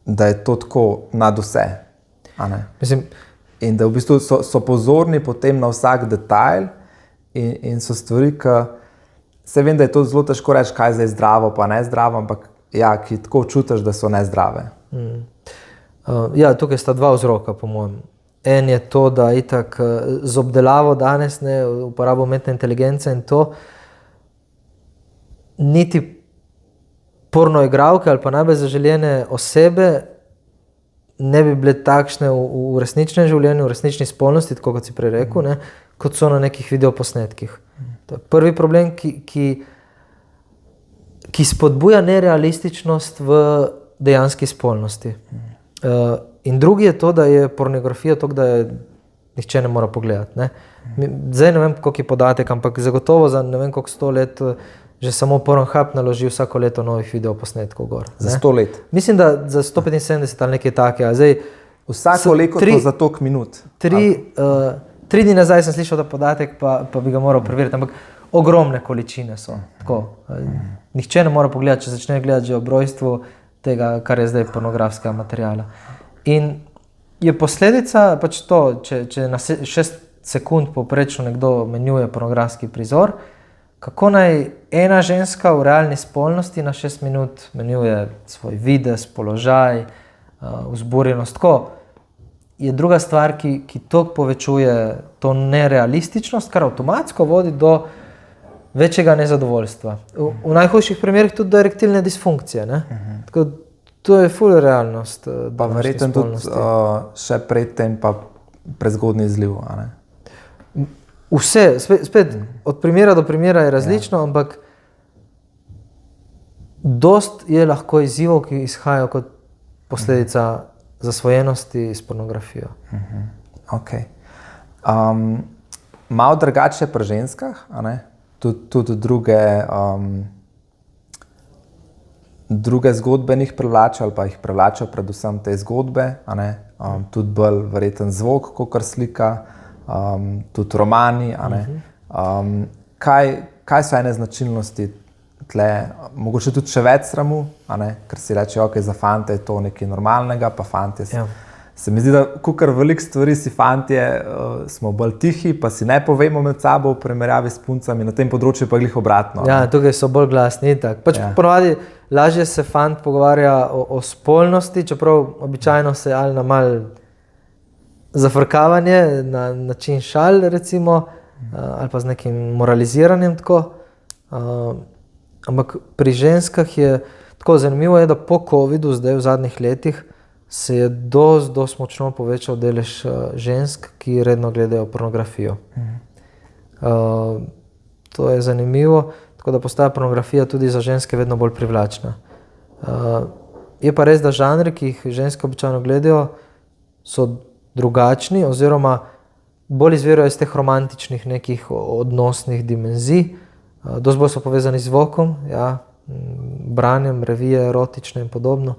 je to tako nad vse. Mislim, in da v bistvu so pozorni potem na vsak detajl in so stvari, se vem, da je to zelo težko reči, kaj je zdaj zdravo pa ne zdravo, ampak ja, ki tako čutiš, da so nezdrave. Ja, tukaj sta 2 vzroka, po mojem. En je to, da itak z obdelavo danes, uporabo umetne inteligence in to, niti pornoigralke ali pa najbolj zaželjene osebe ne bi bile takšne v resničnem življenju, v resnični spolnosti, tako kot si prej rekel, kot so na nekih videoposnetkih. To je prvi problem, ki spodbuja nerealističnost v dejanski spolnosti. In drugi je to, da je pornografija to, da je nihče ne mora pogledati. Zdaj ne vem, koliko je podatek, ampak zagotovo za ne vem koliko 100 let že samo Pornhub naloži vsako leto novih videoposnetkov gor. Za 100 let? Mislim, da za 175 ali nekaj takega. Vsako leto za toliko minut? 3 dni nazaj sem slišal ta podatek, pa bi ga moral preveriti, ampak ogromne količine so. Tako. Nihče ne mora pogledati, če začne gledati že ob rojstvu tega, kar je zdaj pornografskega materiala. In je posledica pač to, če na 6 sekund povprečno nekdo menjuje pornografski prizor, kako naj ena ženska v realni spolnosti na 6 minut menjuje svoj videz, položaj, vzburjenost. Tako je druga stvar, ki toliko povečuje to nerealističnost, kar avtomatsko vodi do večjega nezadovoljstva. V najhujših primerih tudi do erektilne disfunkcije. Tako, to je ful realnost. Pa verjetno tudi še predtem pa prezgodnji izliv. Vse, spet od primera do primera je različno, ampak dost je lahko izzivov, ki izhajajo kot posledica zasvojenosti s pornografijo. Ok. Malo drugače pri ženskah, tudi druge zgodbe njih privlačajo ali pa jih privlačajo predvsem te zgodbe, tudi bolj verjeten zvok, kakor slika, tudi romani. Kaj so ene značilnosti tle, mogoče tudi še več sramu, ker si reče, ok, za fante je to nekaj normalnega, pa fantje se mi zdi, da kakor veliko stvari si fantje, smo bolj tihi, pa si ne povemo med sabo v primerjavi s puncami, na tem področju pa glih obratno. Ja, tukaj so bolj glasni, tak. Pač ponovadi lažje se fant pogovarja o spolnosti, čeprav običajno se ali na mal zafrkavanje, na način šal recimo, ali pa z nekim moraliziranjem tako. Ampak pri ženskah je tako zanimivo, da po covidu zdaj v zadnjih letih se je dosti močno povečal delež žensk, ki redno gledajo pornografijo. To je zanimivo, tako da postaja pornografija tudi za ženske vedno bolj privlačna. Je pa res, da žanri, ki jih ženske običajno gledajo, so drugačni oziroma bolj izvirajo iz teh romantičnih nekih odnosnih dimenzij. Dosti bolj so povezani z zvokom, ja, branjem, revije, erotične in podobno.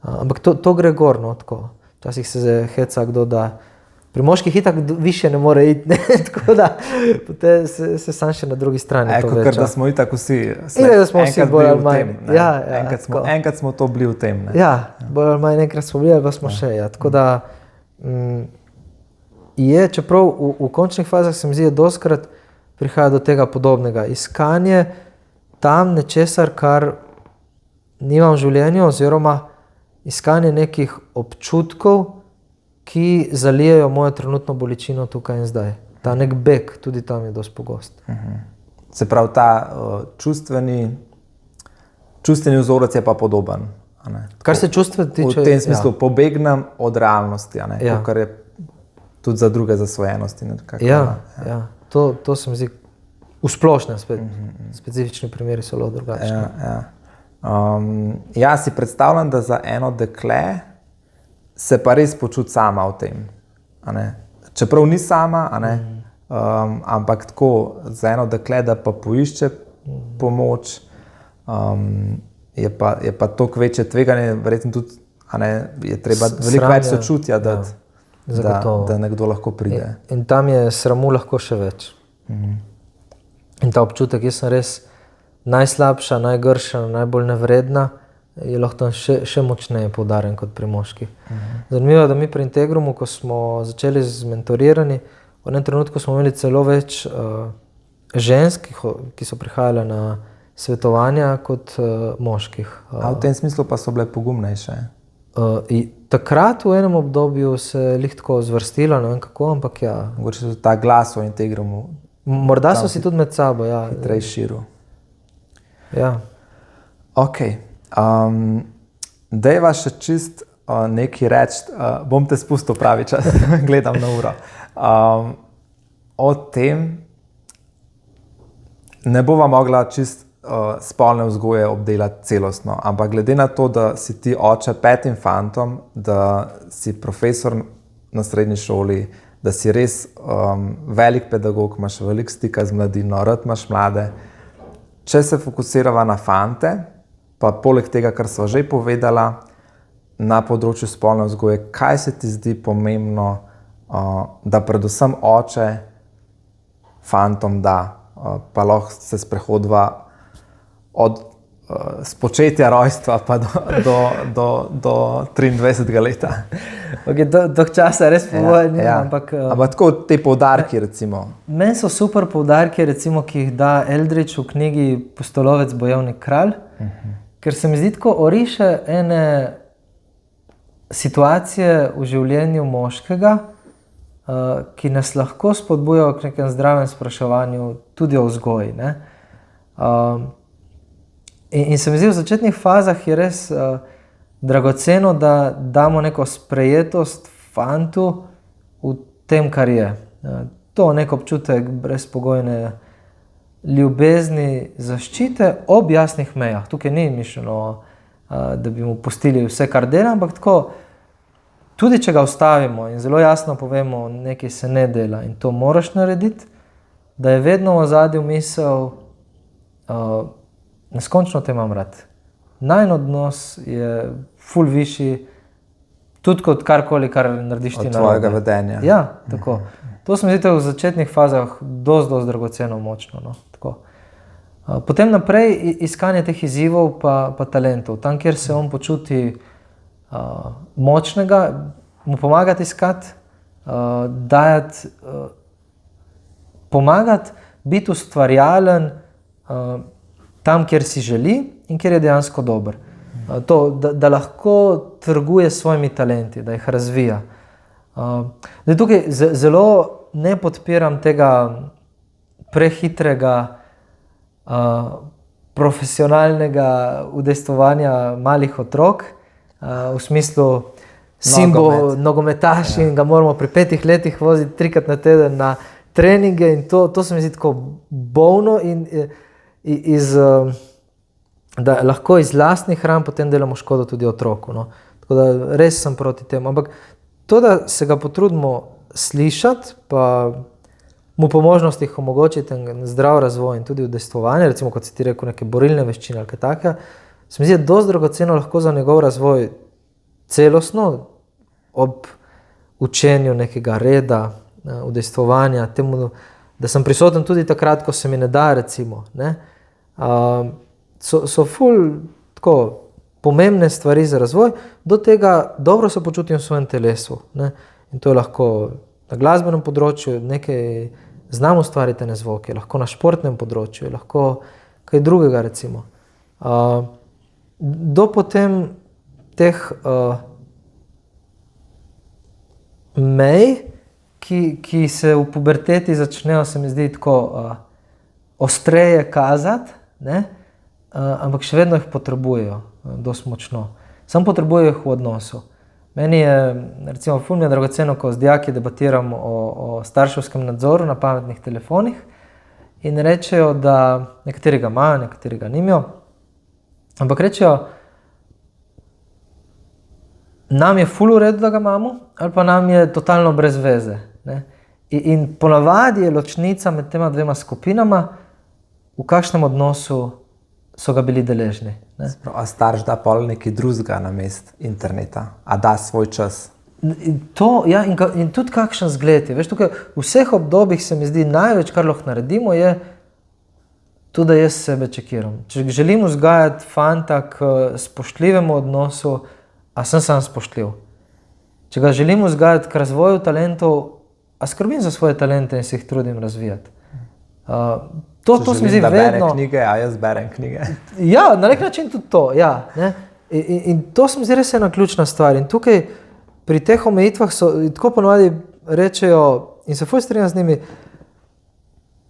Ampak to gre gor, no, tako. Včasih se heca kdo, da pri moških itak više ne more iti, ne? Tako da potem se sam še na drugi strani to veča. Ker da smo itak vsi, da smo vsi bolj ali manj. Enkrat smo to bili v tem. Ne? Ja, bolj ali manj enkrat smo bili, ali pa smo še. Ja. Tako da je, čeprav v končnih fazah se mi zdi, dostikrat prihaja do tega podobnega. Iskanje tam nečesar, kar nimam v življenju, oziroma iskanje nekih občutkov, ki zalijejo mojo trenutno bolečino tukaj in zdaj. Ta nek beg, tudi tam je dosti pogost. Se pravi, ta čustveni vzorec je pa podoben. Kar se čustva tiče... V tem smislu pobegnem od realnosti, kar je tudi za druge zasvojenosti. Ja. To se mi zdi v splošnem spet. Specifični primeri so zelo drugačni. Ja, si predstavljam, da za eno dekle se pa res počuti sama v tem. Čeprav ni sama, ampak tako za eno dekle, da pa poišče pomoč, je pa toliko večje tveganje, verjetno tudi je treba veliko več sočutja dati, da nekdo lahko pride. In tam je sramu lahko še več. In ta občutek, jaz sem res najslabša, najgrša, najbolj nevredna, je lahko tam še močneje poudarjen kot pri moških. Zanimivo je, da mi pri Integrumu, ko smo začeli z mentoriranji, v enem trenutku smo imeli celo več žensk, ki so prihajale na svetovanja kot moških. A v tem smislu pa so bile pogumnejše? Takrat v enem obdobju se je lih tako zvrstilo, ne vem kako, ampak ja. Mogoče so ta glas o Integrumu. Morda so si tudi med sabo, ja. Hitrej širu. Ja. Ok. Dejva še čist nekaj reči, bom te spustil pravi čas, gledam na uro. O tem ne bova mogla čist spolne vzgoje obdelati celostno, ampak glede na to, da si ti oče 5 fantom, da si profesor na srednji šoli, da si res velik pedagog, imaš veliko stika z mladino, rad imaš mlade. Če se fokusirava na fante, pa poleg tega, kar sva že povedala, na področju spolne vzgoje, kaj se ti zdi pomembno, da predvsem oče fantom da, pa lahko se sprehodva od spočetja rojstva pa do 23. leta. Okay, do časa res povoljni, ampak tako te poudarki, recimo. Meni so super poudarki, recimo, ki jih da Eldridge v knjigi Pustolovec bojevnik kralj, ker se mi zdi tako oriše ene situacije v življenju moškega, ki nas lahko spodbujajo k nekem zdravem spraševanju tudi o vzgoji. In se mi zdi, v začetnih fazah je res dragoceno, da damo neko sprejetost fantu v tem, kar je. To nek občutek brezpogojne ljubezni, zaščite ob jasnih mejah. Tukaj ni mišljeno, da bi mu pustili vse, kar dela, ampak tako, tudi če ga ustavimo in zelo jasno povemo, nekaj se ne dela in to moraš narediti, da je vedno v ozadju misel, neskončno te imam rad. Najin odnos je ful višji, tudi kot karkoli, kar narediš ti narobe. Od tvojega vedenja. Ja, tako. To se mi zdi v začetnih fazah dosti dragoceno močno. No? Tako. Potem naprej iskanje teh izzivov pa talentov. Tam, kjer se on počuti močnega, mu pomagati iskati, dajati, pomagati, biti ustvarjalen tam, kjer si želi in kjer je dejansko dober. To, da lahko trguje s svojimi talenti, da jih razvija. Tukaj zelo ne podpiram tega prehitrega profesionalnega udejstvovanja malih otrok, v smislu sin bo nogometaš in ga moramo pri 5 letih voziti 3-krat na teden na treninge in to se mi zdi tako bolno in da lahko iz lastnih hran potem delamo škodo tudi otroku. No. Tako da res sem proti temu. Ampak to, da se ga potrudimo slišati, pa mu po možnostih omogočiti zdrav razvoj in tudi udejstvovanje, recimo kot si ti rekel, neke borilne veščine ali kaj takega, se mi zdi, da je dosti dragoceno lahko za njegov razvoj celostno, ob učenju nekega reda, udejstvovanja, temu, da sem prisoten tudi takrat, ko se mi ne da, recimo. Ne? So ful tako pomembne stvari za razvoj, do tega dobro se počutim v svojem telesu. Ne? In to je lahko na glasbenem področju, nekaj znam ustvariti ne zvoke, lahko na športnem področju, lahko kaj drugega, recimo. Do potem teh mej, ki se v puberteti začnejo, se mi zdi, tako ostreje kazati, ne? Ampak še vedno jih potrebujejo, dosti močno. Samo potrebujejo jih v odnosu. Meni je, recimo, ful mi je dragoceno, ko z dijaki debatiram o starševskem nadzoru na pametnih telefonih in rečejo, da nekateri ga imajo, nekateri ga nimajo, ampak rečejo, nam je ful v redu, da ga imamo, ali pa nam je totalno brez veze. Ne? In ponavadi je ločnica med tema dvema skupinama, v kakšnem odnosu so ga bili deležni. Ne? A starš da pol nekaj drugega namesto interneta, a da svoj čas? In tudi kakšen zgled je. Veš, tukaj v vseh obdobjih se mi zdi največ, kar lahko naredimo, je tudi, da jaz sebe čekiram. Če želim vzgajati fanta k spoštljivemu odnosu, a sem sam spoštljiv. Če ga želim vzgajati k razvoju talentov, a skrbim za svoje talente in se jih trudim razvijati. To se mi zdi vedno... Bere knjige, a jaz berem knjige. Ja, na nek način tudi to, ja. Ne? In to se mi zdi res ena ključna stvar. In tukaj pri teh omejitvah so tako ponovadi rečejo, in se ful strinjam z njimi,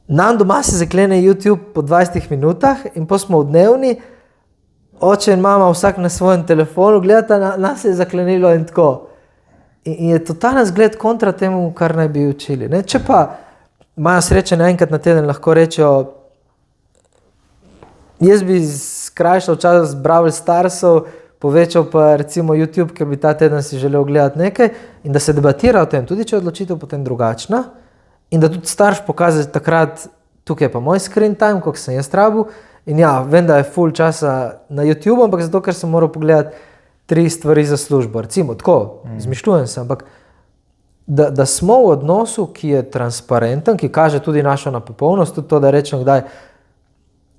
nam doma se zaklene YouTube po 20 minutah in pa smo v dnevni, oče in mama vsak na svojem telefonu, gledata, nas je zaklenilo in tako. In je totalen zgled kontra temu, kar naj bi učili. Ne? Če pa imajo sreče enkrat na teden, lahko rečejo, jaz bi skrajšal čas z Brawl Starsov, povečal pa recimo YouTube, ker bi ta teden si želel gledati nekaj in da se debatira o tem, tudi če je odločitev potem drugačna in da tudi starš pokaže takrat, tukaj je pa moj screen time, koliko sem jaz rabil in ja, vem, da je full časa na YouTube, ampak zato, ker sem moral pogledati 3 stvari za službo, recimo tako, izmišljujem se, ampak da smo v odnosu, ki je transparenten, ki kaže tudi našo napopolnost, tudi to, da rečem kdaj,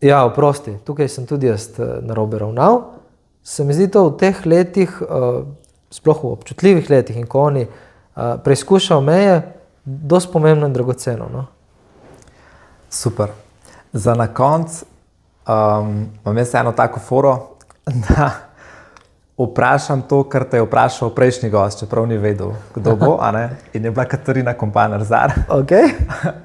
ja, oprosti, tukaj sem tudi jaz narobe ravnal, se mi zdi to v teh letih, sploh v občutljivih letih in ko oni preizkušajo meje, dosti pomembno in dragoceno. No? Super. Za na konc imam jaz eno tako foro, da vprašam to, kar te je vprašal prejšnji gost, čeprav ni vedel, kdo bo, a ne? In je bila Katarina Kompaner-Zar. Okay.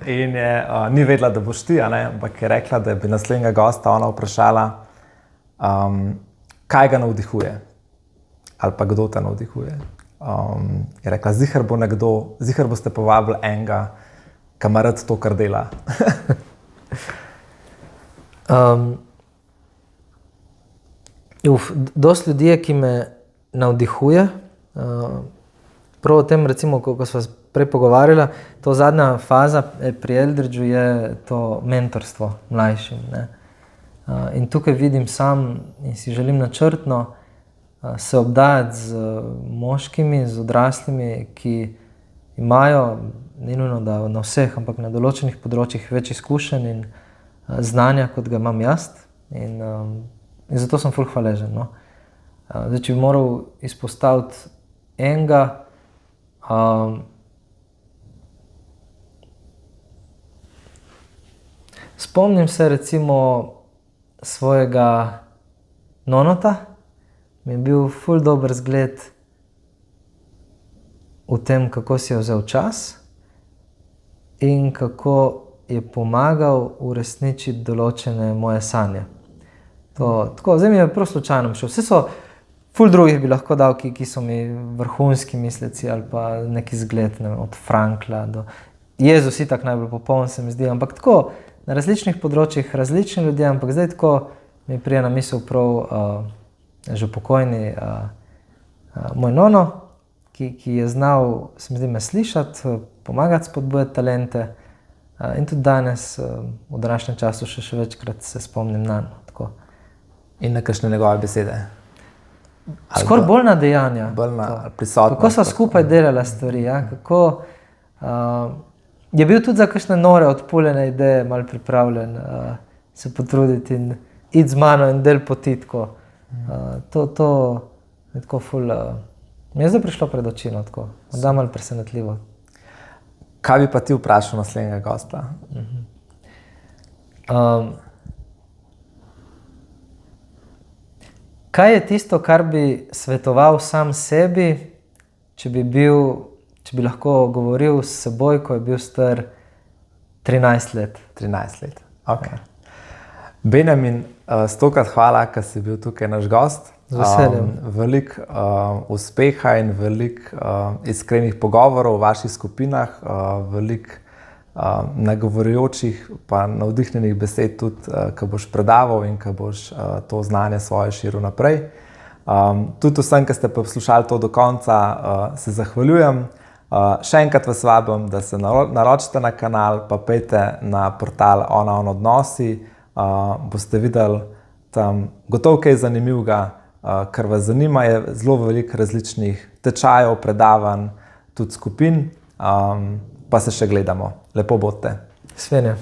In je, ni vedela, da boš ti, a ne? Ampak je rekla, da bi naslednjega gosta ona vprašala, kaj ga navdihuje. Ali pa kdo te navdihuje. Je rekla, zihar boste povabili enega, ki ima rad to, kar dela. Dosti ljudi, ki me navdihuje, prav o tem, recimo, ko sva prej pogovarjala, to zadnja faza pri Eldridgeu je to mentorstvo mlajšim. Ne? In tukaj vidim sam in si želim načrtno se obdajati z moškimi, z odraslimi, ki imajo, ni nujno da na vseh, ampak na določenih področjih več izkušenj in znanja, kot ga imam jaz. In zato sem ful hvaležen. No? Zdaj, če bi moral izpostaviti enega, spomnim se recimo svojega nonota, mi je bil ful dober zgled v tem, kako si je vzel čas in kako je pomagal uresničiti določene moje sanje. Tako, zdaj mi je prav slučajno šel. Vse so ful drugih bi lahko dal, ki so mi vrhunski misleci ali pa neki zgled, ne vem, od Frankla do Jezus itak najbolj popoln se mi zdi, ampak tako na različnih področjih, različni ljudje, ampak zdaj tako mi prije na misel prav že pokojni moj nono, ki je znal, se mi zdi, me slišati, pomagati spodbujati talente in tudi danes v današnjem času še večkrat se spomnim nanj. In na kakšne njegove besede? Skoraj bolj na dejanja. Bolj na prisotnost. Kako sva skupaj delala stvari, ja? Kako je bil tudi za kakšne nore odpuljene ideje malo pripravljen se potruditi in iti z mano in del poti tako. To je tako ful, mi je zdaj prišlo pred oči, no, tako, da malo presenetljivo. Kaj bi pa ti vprašal naslednjega gosta? Kaj je tisto, kar bi svetoval sam sebi, če bi lahko govoril s seboj, ko je bil star 13 let? 13 let, ok. Benjamin, stokrat hvala, ker si bil tukaj naš gost. Z veseljem. Veliko uspeha in veliko iskrenih pogovorov v vaših skupinah, veliko nagovorjujočih pa navdihnjenih besed tudi, ko boš predaval in ko boš to znanje svoje širil naprej. Tudi vsem, ki ste poslušali to do konca, se zahvaljujem. Še enkrat vas vabim, da se naročite na kanal, pa pejte na portal Ona on odnosi. Boste videli tam gotovo kaj zanimivega, kar vas zanima. Je zelo veliko različnih tečajev, predavanj, tudi skupin, pa se še gledamo. Lepo bodite. Svenja.